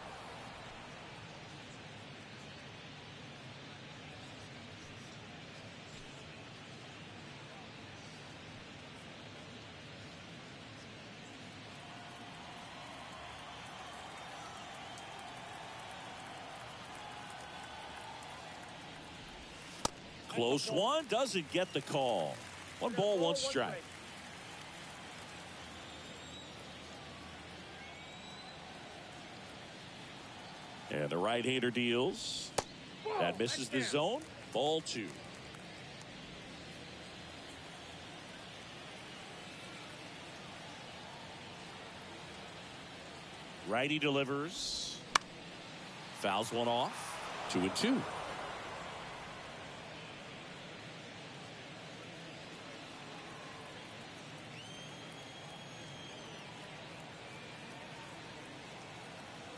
Close one, doesn't get the call. 1 ball, 1 strike. And the right-hander deals. That misses the zone. Ball 2. Righty delivers. Fouls one off. 2-2.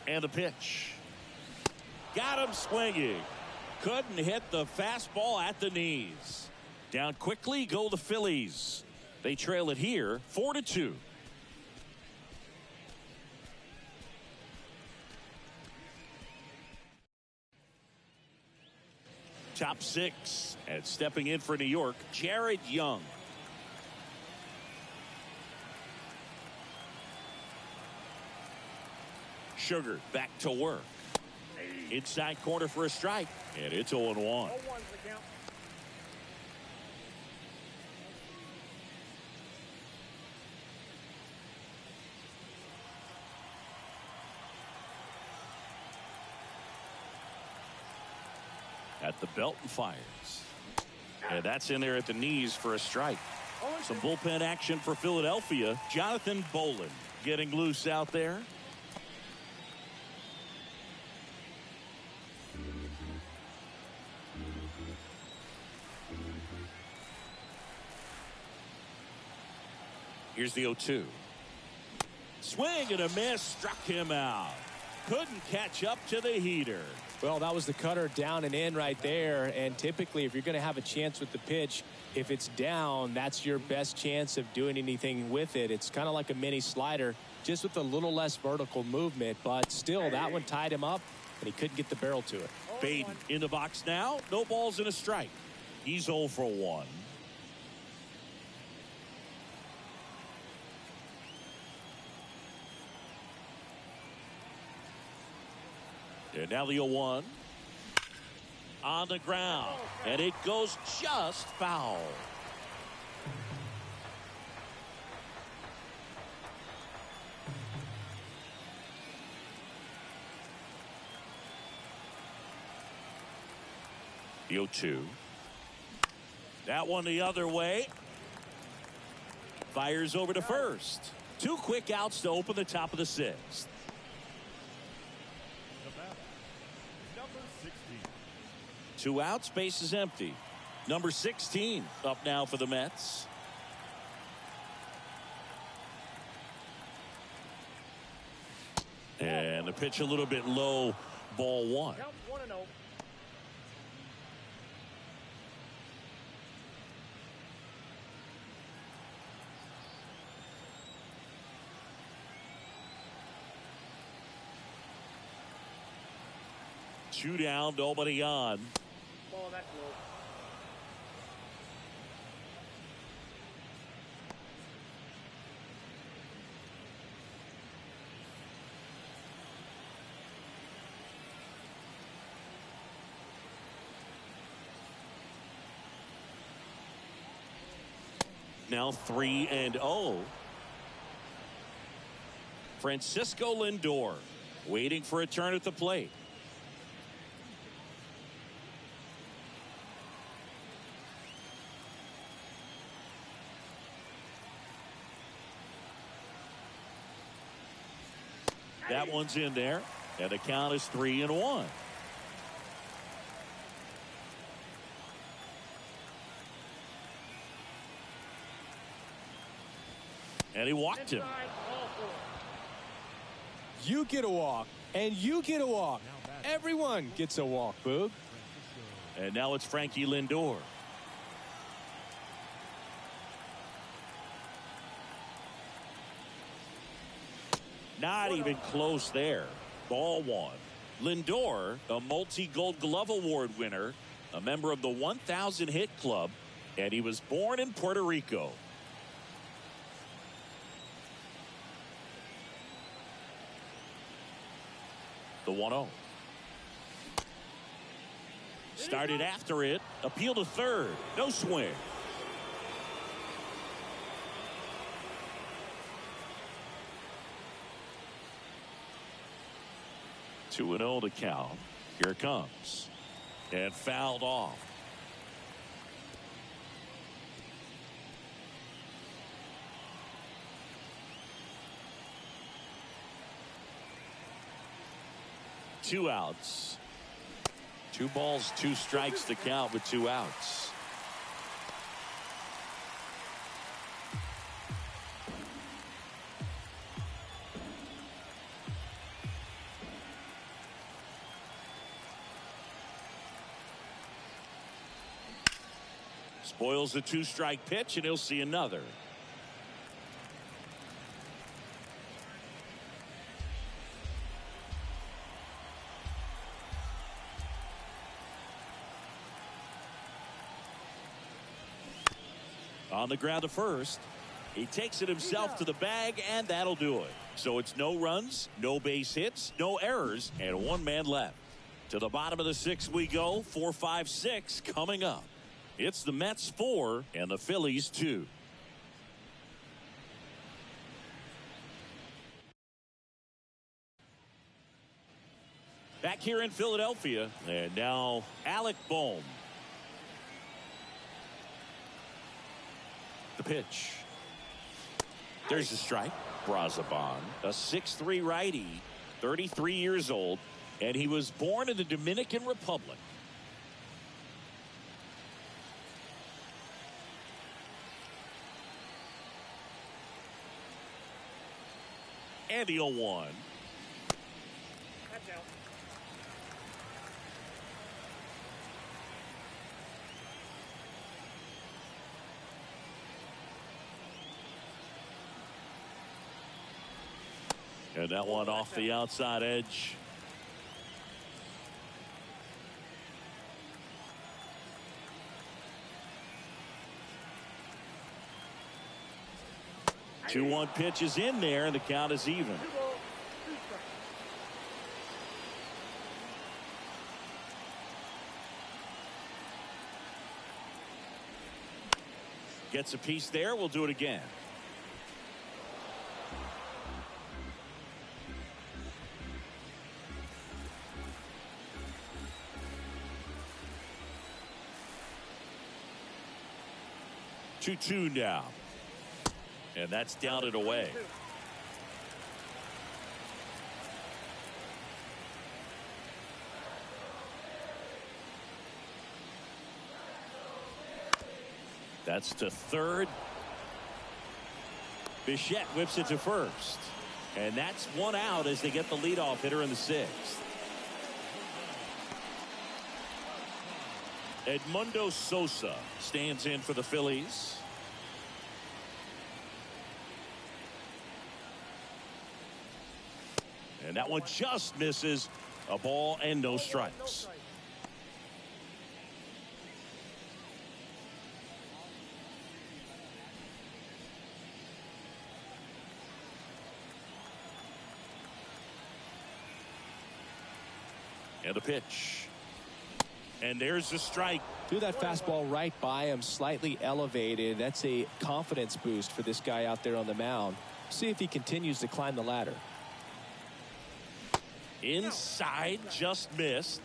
And the pitch. Got him swinging. Couldn't hit the fastball at the knees. Down quickly go the Phillies. They trail it here 4-2. Top 6. And stepping in for New York, Jared Young. Sugar back to work. Inside corner for a strike. And it's 0-1. 0-1's the count. At the belt and fires. And that's in there at the knees for a strike. Some bullpen action for Philadelphia. Jonathan Bolin getting loose out there. Here's the 0-2. Swing and a miss. Struck him out. Couldn't catch up to the heater. Well, that was the cutter down and in right there. And typically, if you're going to have a chance with the pitch, if it's down, that's your best chance of doing anything with it. It's kind of like a mini slider, just with a little less vertical movement. But still, that one tied him up, and he couldn't get the barrel to it. Baden in the box now. No balls and a strike. He's 0 for 1. And now the 0-1 on the ground, and it goes just foul. The 0-2. That one the other way. Fires over to first. 2 quick outs to open the top of the 6th. 2 outs, base is empty. Number 16 up now for the Mets. And the pitch a little bit low, ball 1. Count 1-0. Two down, nobody on. Ball that low. Now 3-0. Francisco Lindor waiting for a turn at the plate. That one's in there, and the count is 3-1. And he walked him. You get a walk, and you get a walk. Everyone gets a walk, Boog. And now it's Frankie Lindor. Not even close there. Ball 1. Lindor, a multi-Gold Glove Award winner, a member of the 1,000 Hit Club, and he was born in Puerto Rico. The 1-0. Started after it. Appeal to third. No swing. Two and 0 to count. Here it comes. And fouled off. Two outs. 2 balls, 2 strikes to count with 2 outs. Spoils the 2-strike pitch, and he'll see another. On the ground to first. He takes it himself to the bag, and that'll do it. So it's no runs, no base hits, no errors, and one man left. To the bottom of the sixth we go. 4, 5, 6 coming up. It's the Mets 4 and the Phillies 2. Back here in Philadelphia, and now Alec Bohm. The pitch. There's the strike. Brazaban, a 6'3" righty, 33 years old, and he was born in the Dominican Republic. And the 0-1. That's out. And that one off the outside edge. Two 2-1 pitch is in there, and the count is even. Gets a piece there. We'll do it again. Two now. And that's down and away. That's to third. Bichette whips it to first. And that's one out as they get the leadoff hitter in the sixth. Edmundo Sosa stands in for the Phillies. And that one just misses. A ball and no strikes. And the pitch. And there's the strike. Threw that fastball right by him, slightly elevated. That's a confidence boost for this guy out there on the mound. See if he continues to climb the ladder. Inside, just missed.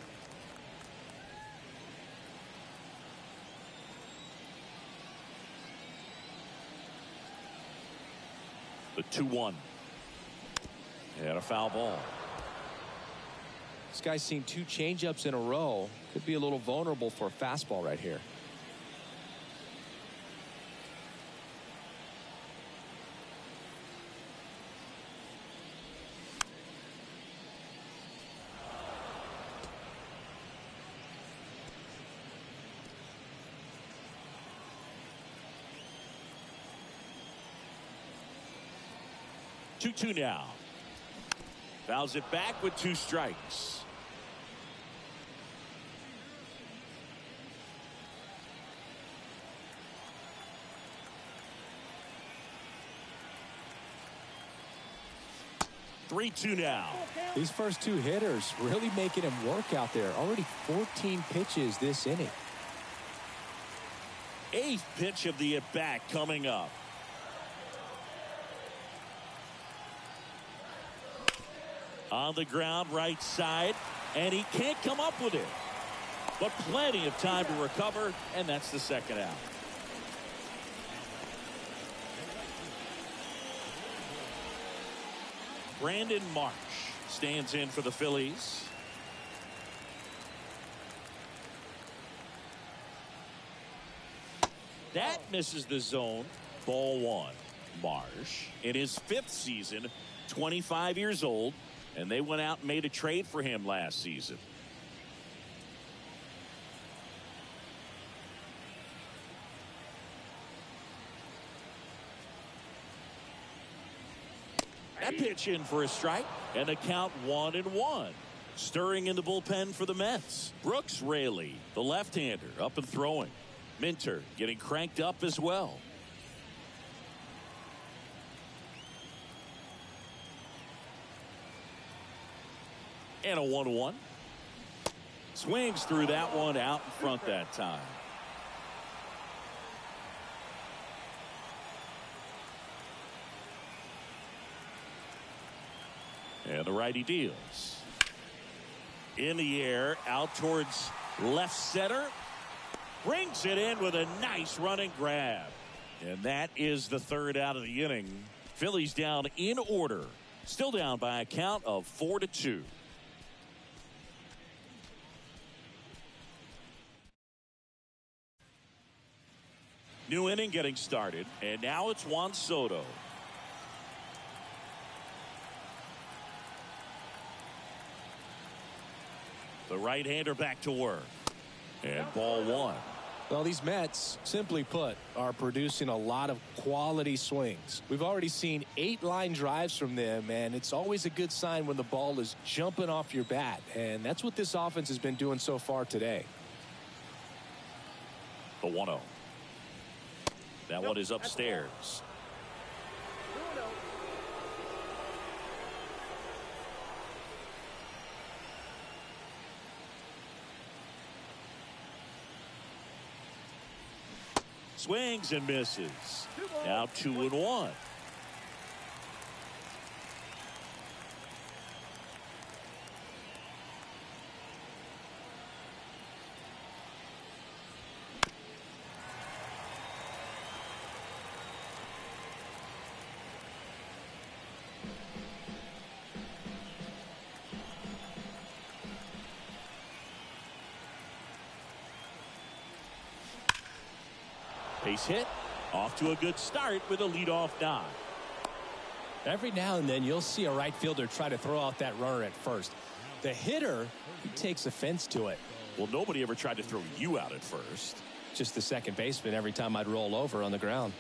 The 2-1. And a foul ball. This guy's seen two changeups in a row. Could be a little vulnerable for a fastball right here. Two now. Fouls it back with two strikes. Three-two now. These first two hitters really making him work out there. Already 14 pitches this inning. Eighth pitch of the at-bat coming up. On the ground, right side, and he can't come up with it. But plenty of time to recover, and that's the second out. Brandon Marsh stands in for the Phillies. That misses the zone. Ball one. Marsh, in his fifth season, 25 years old, and they went out and made a trade for him last season. That pitch in for a strike, and the count 1-1. Stirring in the bullpen for the Mets. Brooks Raley, the left-hander, up and throwing. Minter getting cranked up as well. And a 1-1. Swings through that one out in front that time. And the righty deals. In the air, out towards left center. Brings it in with a nice running grab. And that is the third out of the inning. Phillies down in order. Still down by a count of 4-2. New inning getting started. And now it's Juan Soto. The right-hander back to work. And ball one. Well, these Mets, simply put, are producing a lot of quality swings. We've already seen 8 line drives from them, and it's always a good sign when the ball is jumping off your bat. And that's what this offense has been doing so far today. The 1-0. That one is upstairs. Swings and misses. Now 2-1. Base hit. Off to a good start with a leadoff knock. Every now and then you'll see a right fielder try to throw out that runner at first. The hitter, he takes offense to it. Well, nobody ever tried to throw you out at first. Just the second baseman every time I'd roll over on the ground.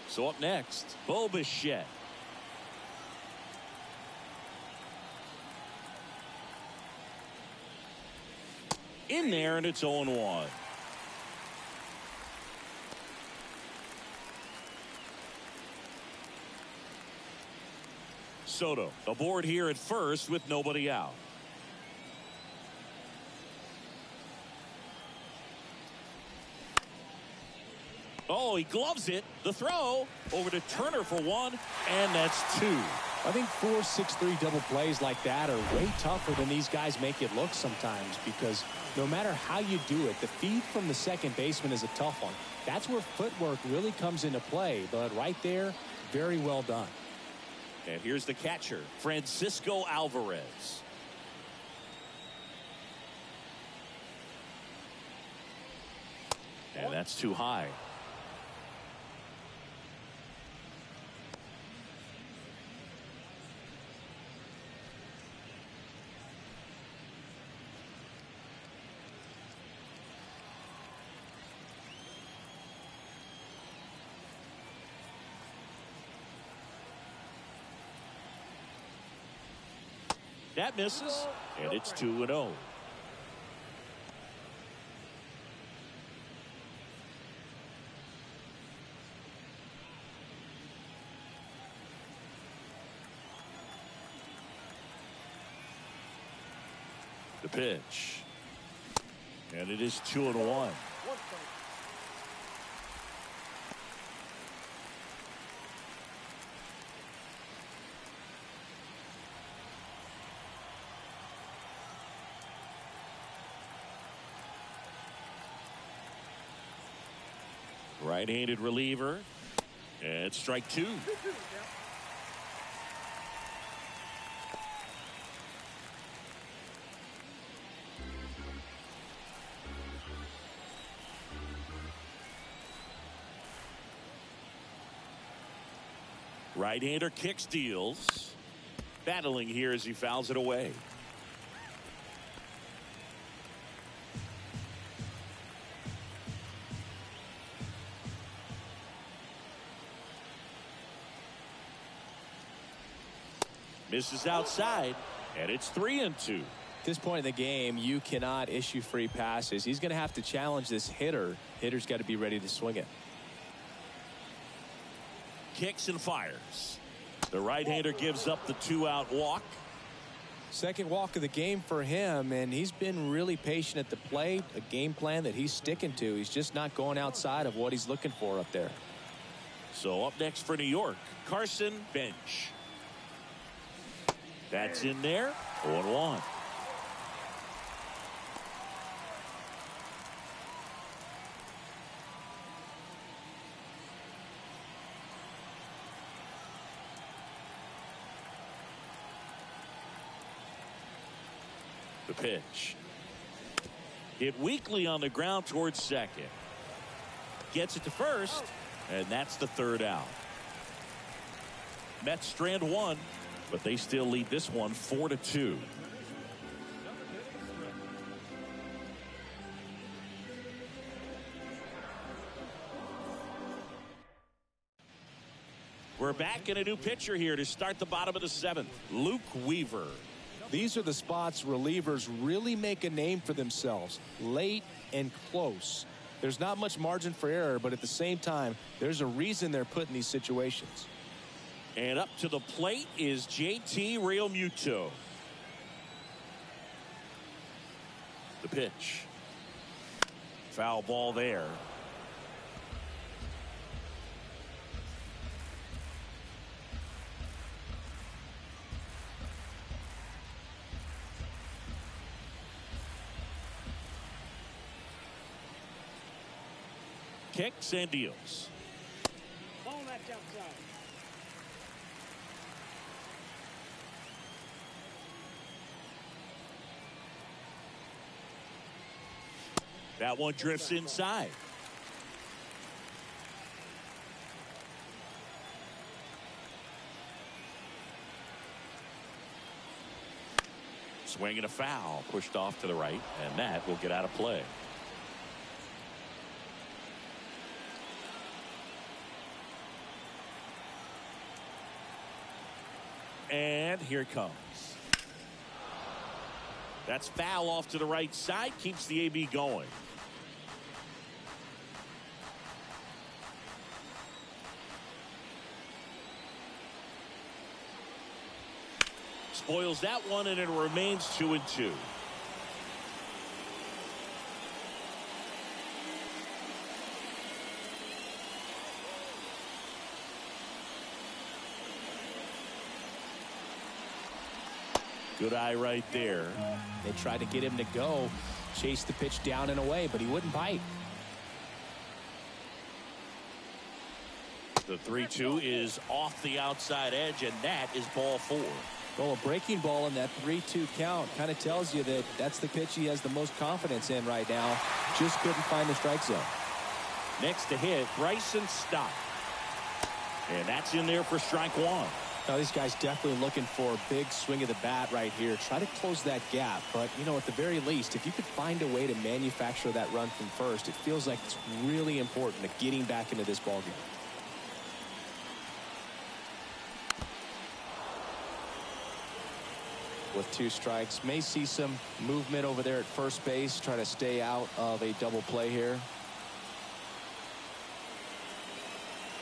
So up next, Bo Bichette. In there, and it's 0-1. Soto aboard here at first with nobody out. Oh, he gloves it. The throw over to Turner for 1, and that's 2. I think 4-6-3 double plays like that are way tougher than these guys make it look sometimes, because no matter how you do it, the feed from the second baseman is a tough one. That's where footwork really comes into play, but right there, very well done. And here's the catcher, Francisco Alvarez. And that's too high. That misses, and it's 2-0. The pitch, and it is 2-1. Right-handed reliever, and strike 2. Right-hander kicks, deals. Battling here as he fouls it away. Misses outside, and it's 3-2. At this point in the game, you cannot issue free passes. He's going to have to challenge this hitter. Hitter's got to be ready to swing it. Kicks and fires. The right-hander gives up the 2-out walk. Second walk of the game for him, and he's been really patient at the plate. A game plan that he's sticking to. He's just not going outside of what he's looking for up there. So up next for New York, Carson Bench. That's in there. 0-1. The pitch. Hit weakly on the ground towards second. Gets it to first, and that's the third out. Mets strand one, but they still lead this one 4-2. We're back in a new pitcher here to start the bottom of the seventh. Luke Weaver. These are the spots relievers really make a name for themselves. Late and close. There's not much margin for error, but at the same time, there's a reason they're put in these situations. And up to the plate is JT Realmuto. The pitch. Foul ball there. Kicks and deals. Ball that's outside. That one drifts inside. Swing and a foul pushed off to the right, and that will get out of play. And here it comes. That's foul off to the right side. Keeps the AB going. Spoils that one, and it remains 2-2. Good eye right there. They tried to get him to go, chase the pitch down and away, but he wouldn't bite. The 3-2 is off the outside edge, and that is ball four. Well, a breaking ball in that 3-2 count kind of tells you that that's the pitch he has the most confidence in right now. Just couldn't find the strike zone. Next to hit, Bryson Stott. And that's in there for strike one. Now, this guy's definitely looking for a big swing of the bat right here. Try to close that gap. But, you know, at the very least, if you could find a way to manufacture that run from first, it feels like it's really important to getting back into this ballgame. With two strikes, may see some movement over there at first base. Try to stay out of a double play here.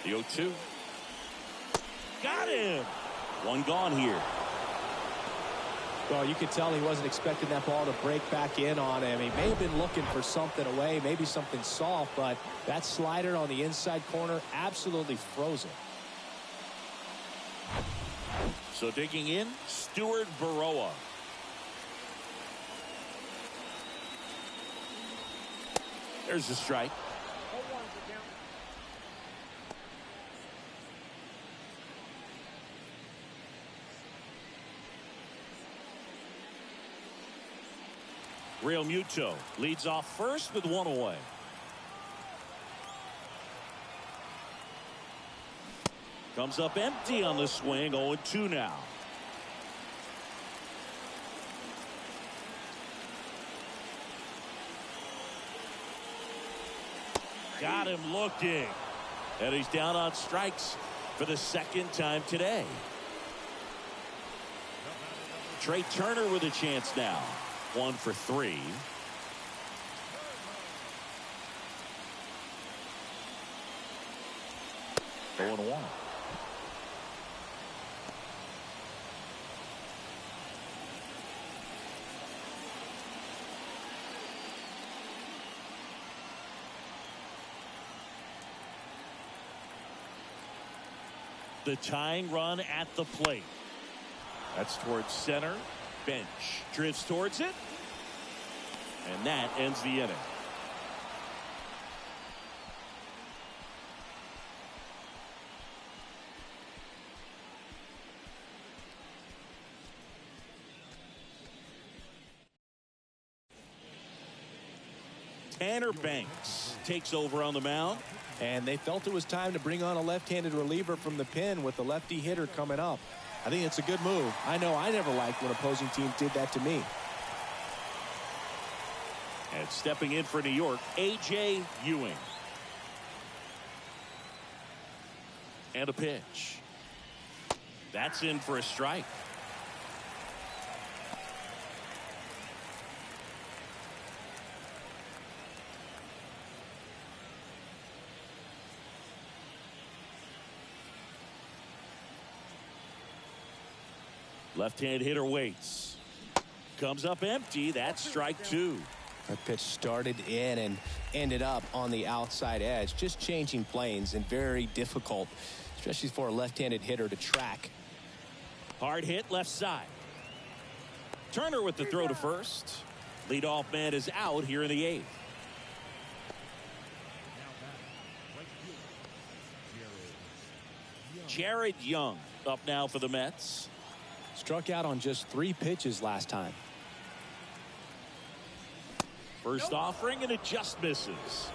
The 0-2. Got him. One gone here. Well, you could tell he wasn't expecting that ball to break back in on him. He may have been looking for something away, maybe something soft, but that slider on the inside corner absolutely frozen. So digging in, Stuart Baroa. There's the strike. 0-1's the count. Realmuto leads off first with one away. Comes up empty on the swing. 0-2 now. Got him looking. And he's down on strikes for the second time today. Trey Turner with a chance now. 1 for 3. Going 1. the tying run at the plate. That's towards center. Bench drifts towards it. And that ends the inning. Tanner Banks takes over on the mound. And they felt it was time to bring on a left-handed reliever from the pen with the lefty hitter coming up. I think it's a good move. I know I never liked when opposing teams did that to me. And stepping in for New York, A.J. Ewing. And a pitch. That's in for a strike. Left-hand hitter waits. Comes up empty. That's strike two. That pitch started in and ended up on the outside edge. Just changing planes and very difficult, especially for a left-handed hitter to track. Hard hit left side. Turner with the throw to first. Leadoff man is out here in the eighth. Jared Young up now for the Mets. Struck out on just 3 pitches last time. First offering, and it just misses.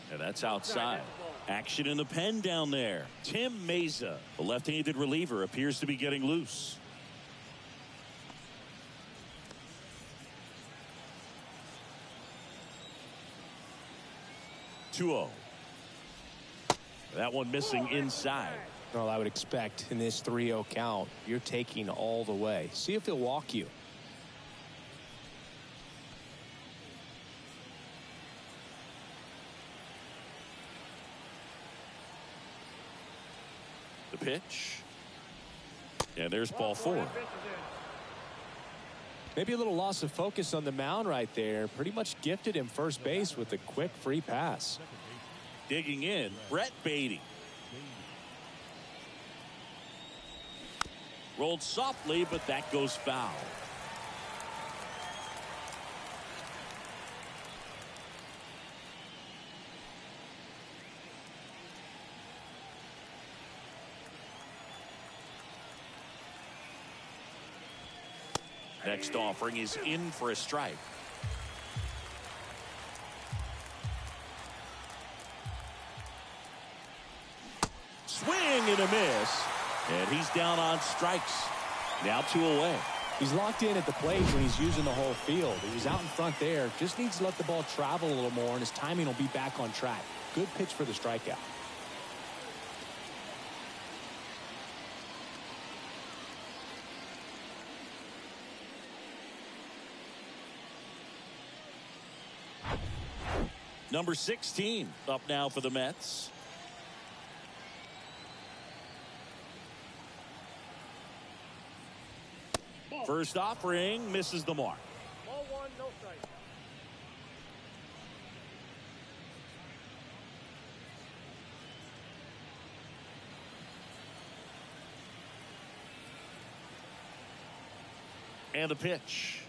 And that's outside. Action in the pen down there. Tim Meza, the left-handed reliever, appears to be getting loose. That one missing inside. Well, I would expect in this 3-0 count, you're taking all the way. See if he'll walk you. The pitch. And there's ball 4. Maybe a little loss of focus on the mound right there. Pretty much gifted him first base with a quick free pass. Digging in, Brett Beatty. Rolled softly, but that goes foul. Next offering is in for a strike. Swing and a miss. And he's down on strikes. Now 2 away. He's locked in at the plate when he's using the whole field. He was out in front there. Just needs to let the ball travel a little more, and his timing will be back on track. Good pitch for the strikeout. Number 16 up now for the Mets. First offering misses the mark. Ball 1, no strike. And a pitch.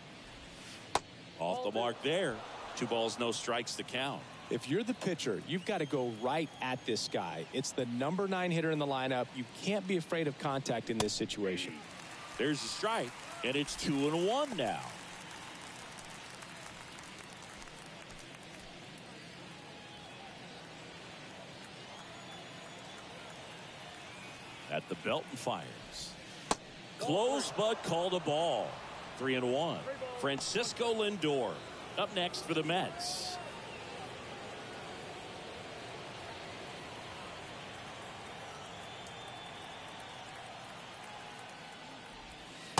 Off the mark there. 2 balls, no strikes to count. If you're the pitcher, you've got to go right at this guy. It's the number 9 hitter in the lineup. You can't be afraid of contact in this situation. There's a strike, and it's 2-1 now. At the belt and fires. Close, but called a ball. 3-1. Francisco Lindor up next for the Mets.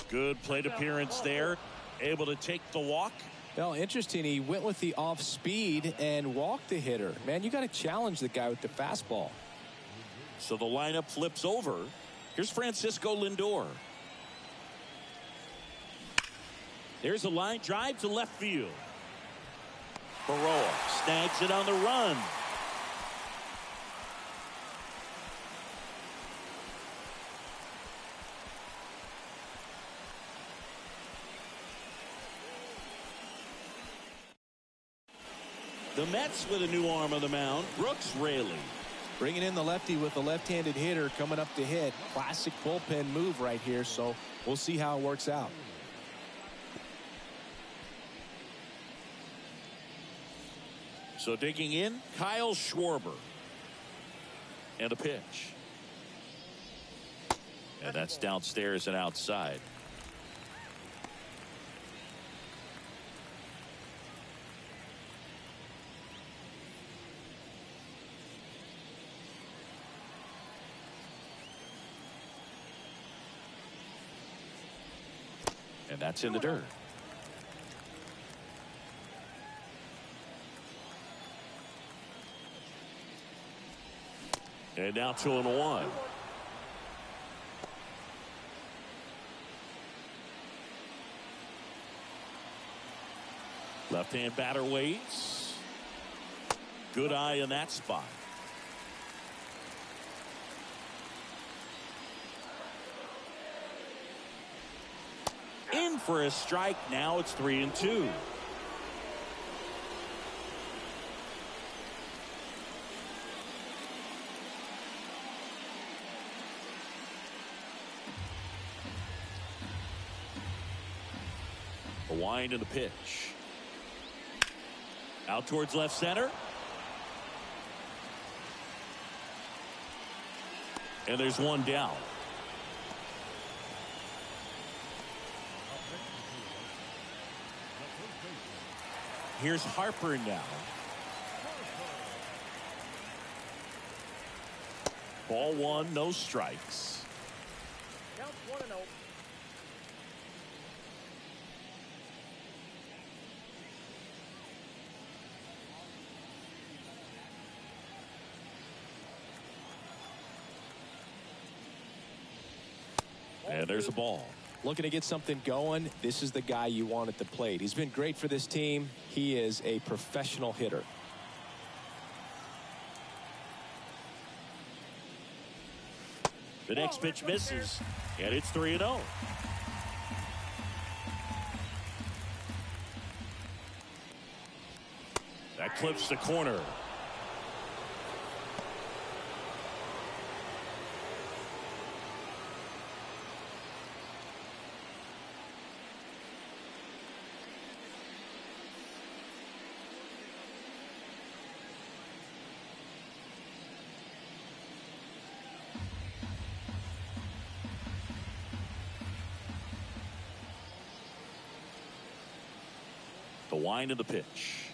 Good plate appearance there. Able to take the walk. Well, interesting. He went with the off speed and walked the hitter. Man, you got to challenge the guy with the fastball. So the lineup flips over. Here's Francisco Lindor. There's a line drive to left field. Baroa snags it on the run. The Mets with a new arm on the mound, Brooks Raley. Bringing in the lefty with the left-handed hitter coming up to hit. Classic bullpen move right here, so we'll see how it works out. So digging in, Kyle Schwarber. And a pitch. And that's downstairs and outside. And that's in the dirt. And now 2-1. Left-hand batter waits. Good eye in that spot. In for a strike. Now it's 3-2. A wind in the pitch. Out towards left center. And there's one down. Here's Harper now. Ball one, no strikes. Count 1-0. And there's a ball. Looking to get something going. This is the guy you want at the plate. He's been great for this team. He is a professional hitter. The next pitch misses, and it's 3-0. That clips the corner. The wind of the pitch.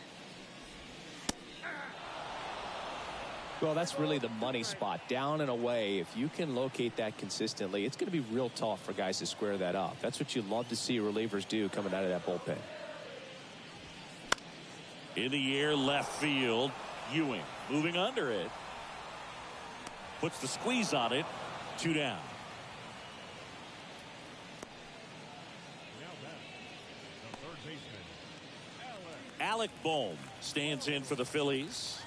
Well, that's really the money spot. Down and away. If you can locate that consistently, it's going to be real tough for guys to square that up. That's what you love to see relievers do coming out of that bullpen. In the air, left field. Ewing moving under it. Puts the squeeze on it. 2 down. Alec Bohm stands in for the Phillies.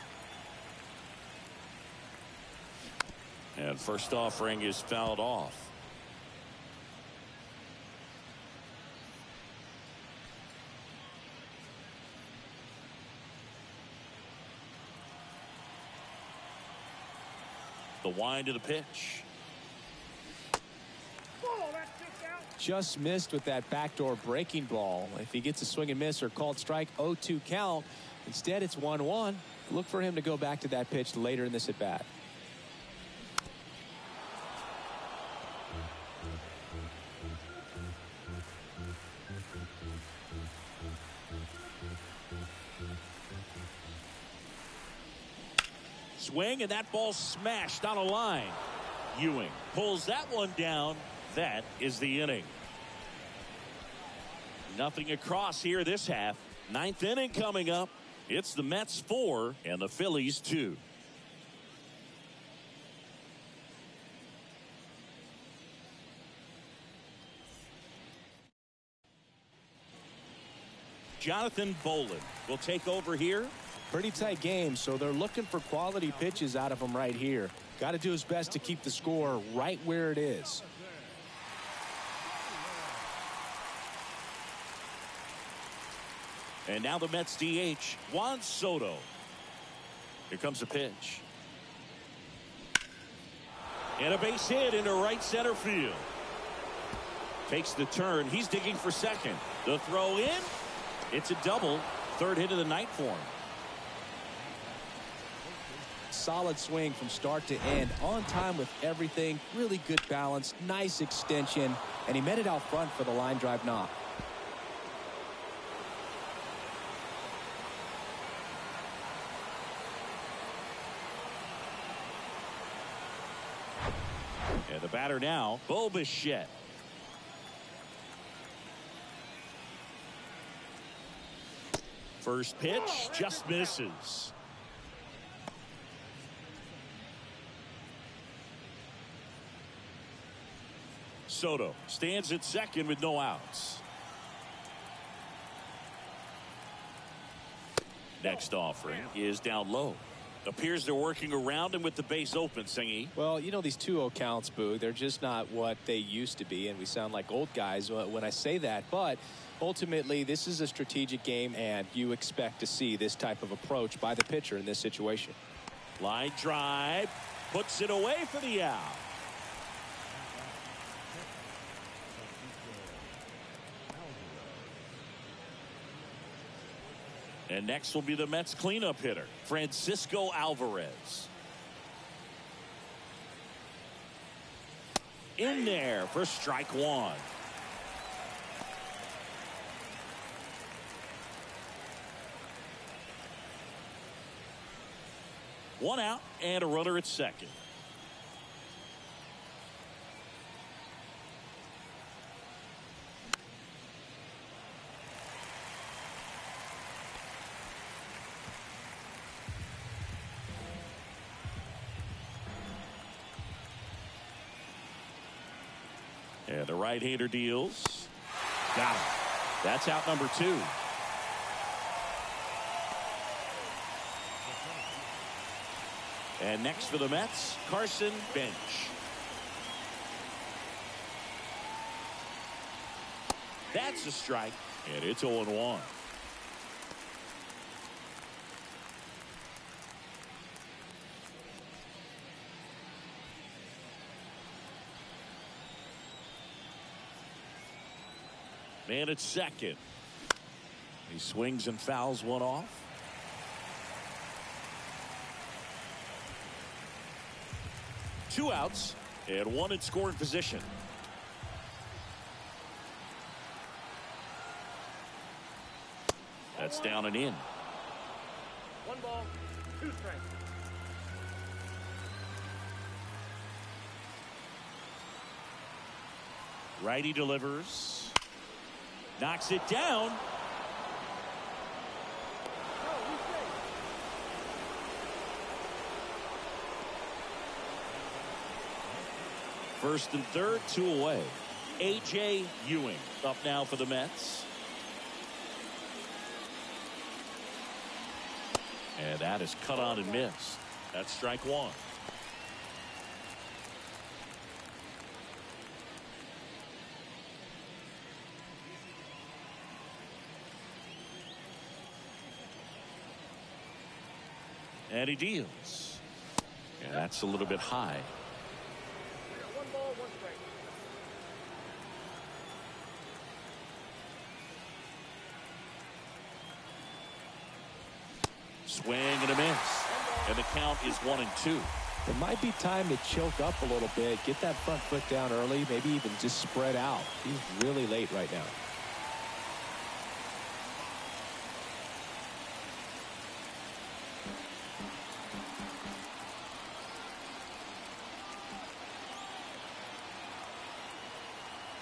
And first offering is fouled off. The wind of the pitch. Just missed with that backdoor breaking ball. If he gets a swing and miss or called strike, 0-2 count. Instead, it's 1-1. Look for him to go back to that pitch later in this at bat. Swing, and that ball smashed on a line. Ewing pulls that one down. That is the inning. Nothing across here this half. 9th inning coming up. It's the Mets 4 and the Phillies 2. Jonathan Bolin will take over here. Pretty tight game, so they're looking for quality pitches out of him right here. Got to do his best to keep the score right where it is. And now the Mets DH, Juan Soto. Here comes the pitch. And a base hit into right center field. Takes the turn. He's digging for second. The throw in. It's a double. Third hit of the night for him. Solid swing from start to end. On time with everything. Really good balance. Nice extension. And he met it out front for the line drive knock. And the batter now, Bo Bichette. First pitch just misses. Soto stands at second with no outs. Next offering is down low. Appears they're working around him with the base open, Singy. Well, you know, these 2-0 counts, Boo, they're just not what they used to be, and we sound like old guys when I say that. But ultimately, this is a strategic game, and you expect to see this type of approach by the pitcher in this situation. Line drive, puts it away for the out. And next will be the Mets cleanup hitter, Francisco Alvarez. In there for strike one. One out and a runner at second. And the right-hander deals. Got him. That's out number 2. And next for the Mets, Carson Bench. That's a strike, and it's 0-1. Man at second. He swings and fouls one off. Two outs and one in scoring position. That's down and in. 1 ball, 2 strikes. Righty delivers. Knocks it down. First and third, 2 away. A.J. Ewing up now for the Mets. And that is cut on and missed. That's strike one. And he deals. And that's a little bit high. 1 ball, 1 strike. Swing and a miss. And the count is 1-2. It might be time to choke up a little bit, get that front foot down early, maybe even just spread out. He's really late right now.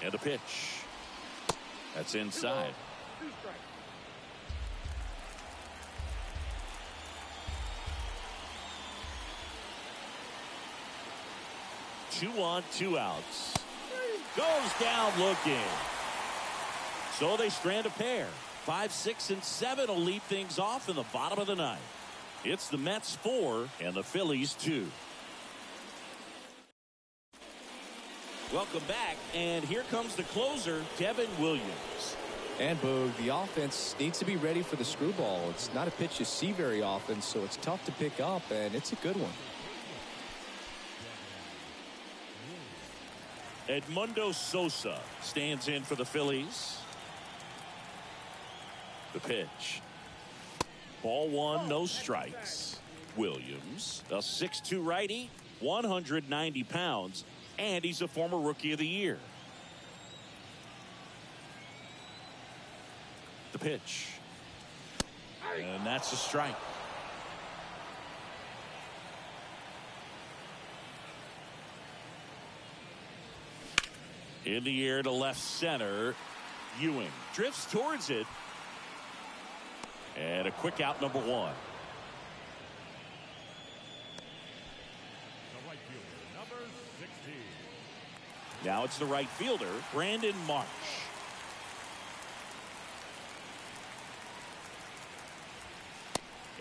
And a pitch. That's inside. 2 strikes. Two on, 2 outs. Goes down looking. So they strand a pair. 5, 6, and 7 will lead things off in the bottom of the ninth. It's the Mets 4 and the Phillies 2. Welcome back, and here comes the closer, Devin Williams. And Boog, the offense needs to be ready for the screwball. It's not a pitch you see very often, so it's tough to pick up, and it's a good one. Edmundo Sosa stands in for the Phillies. The pitch. Ball one, no strikes. Williams, a 6'2" righty, 190 pounds, and he's a former Rookie of the Year. The pitch. And that's a strike. In the air to left center. Ewing drifts towards it. And a quick out, number 1. The right fielder, number 16. Now it's the right fielder, Brandon Marsh.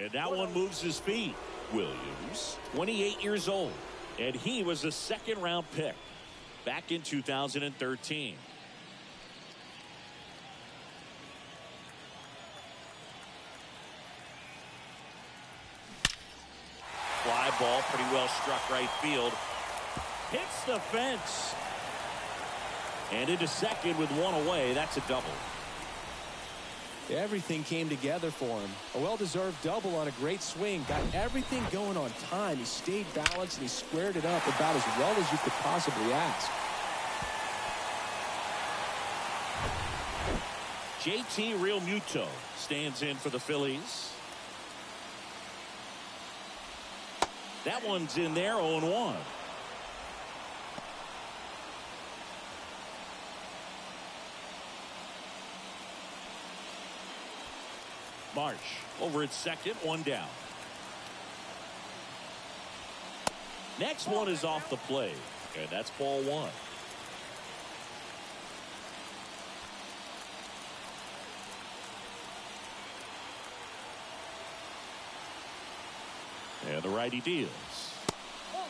And that one moves his feet. Williams, 28 years old, and he was a second-round pick back in 2013. Fly ball, pretty well struck right field. Hits the fence. And into second with one away. That's a double. Everything came together for him. A well-deserved double on a great swing. Got everything going on time. He stayed balanced and he squared it up about as well as you could possibly ask. JT Realmuto stands in for the Phillies. That one's in there, 0-1. Marsh over at second, one down. Next one is off the plate, and that's ball 1. And the righty deals.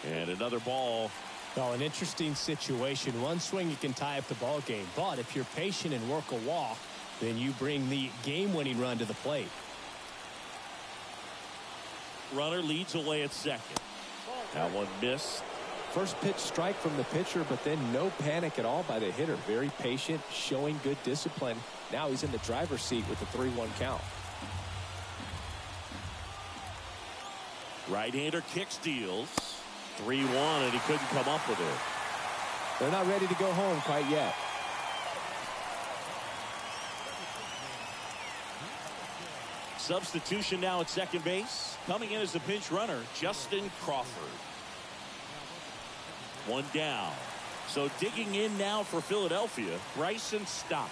And another ball. Well, an interesting situation. One swing you can tie up the ball game, but if you're patient and work a walk, then you bring the game-winning run to the plate. Runner leads away at second. That one missed. First pitch strike from the pitcher, but then no panic at all by the hitter. Very patient, showing good discipline. Now he's in the driver's seat with the 3-1 count. Right-hander kicks, deals. 3-1, and he couldn't come up with it. They're not ready to go home quite yet. Substitution now at second base. Coming in as the pinch runner, Justin Crawford. One down. So digging in now for Philadelphia, Bryson Stott.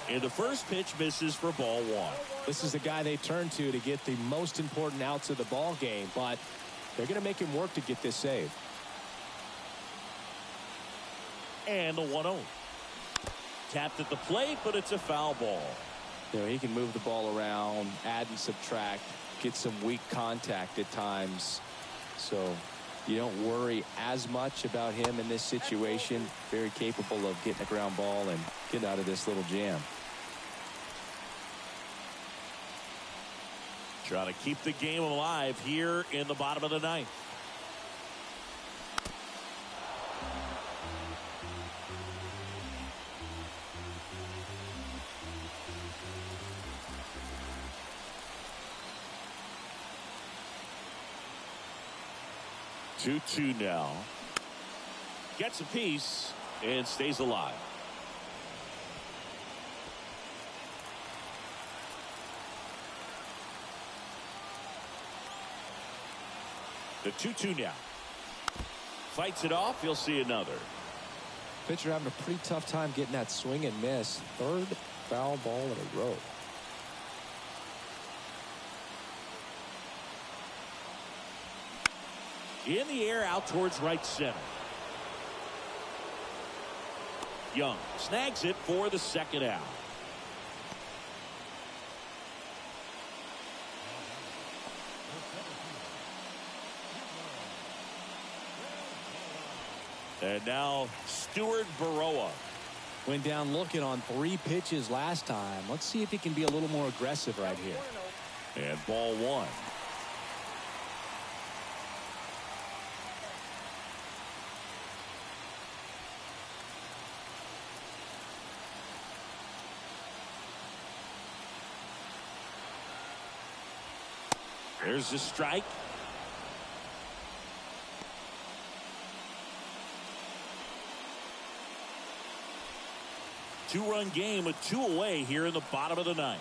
And the first pitch misses for ball 1. This is the guy they turn to get the most important outs of the ball game, but they're going to make him work to get this save. And the 1-0. Tapped at the plate, but it's a foul ball. You know, he can move the ball around, add and subtract, get some weak contact at times. So you don't worry as much about him in this situation. Very capable of getting a ground ball and getting out of this little jam. Trying to keep the game alive here in the bottom of the ninth. Two now. Gets a piece and stays alive. The 2-2 now. Fights it off. You'll see another. Pitcher having a pretty tough time getting that swing and miss. Third foul ball in a row. In the air out towards right center. Young snags it for the second out. And now Stuart Baroa. Went down looking on 3 pitches last time. Let's see if he can be a little more aggressive right here. And ball 1. There's the strike. Two-run game with 2 away here in the bottom of the 9th.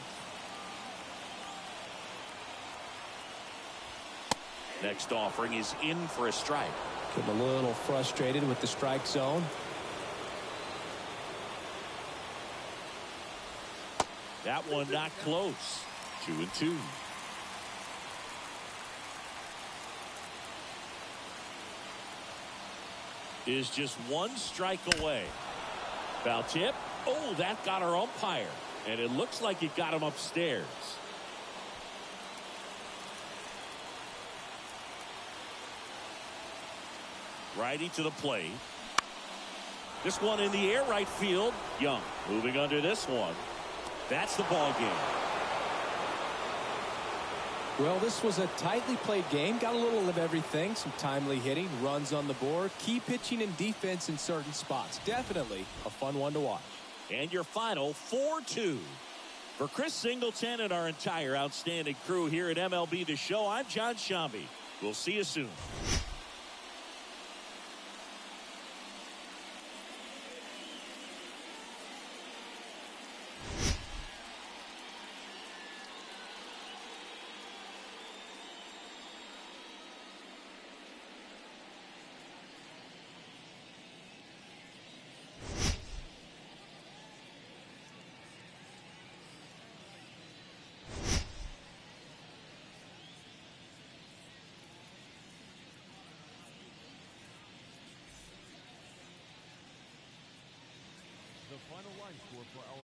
Next offering is in for a strike. Getting a little frustrated with the strike zone. That one not close. 2-2. Is just 1 strike away. Foul tip. Oh, that got our umpire. And it looks like it got him upstairs. Righty to the plate. This one in the air right field. Young moving under this one. That's the ball game. Well, this was a tightly played game. Got a little of everything. Some timely hitting, runs on the board, key pitching and defense in certain spots. Definitely a fun one to watch. And your final 4-2. For Chris Singleton and our entire outstanding crew here at MLB The Show, I'm John Shambi. We'll see you soon. The final line score for our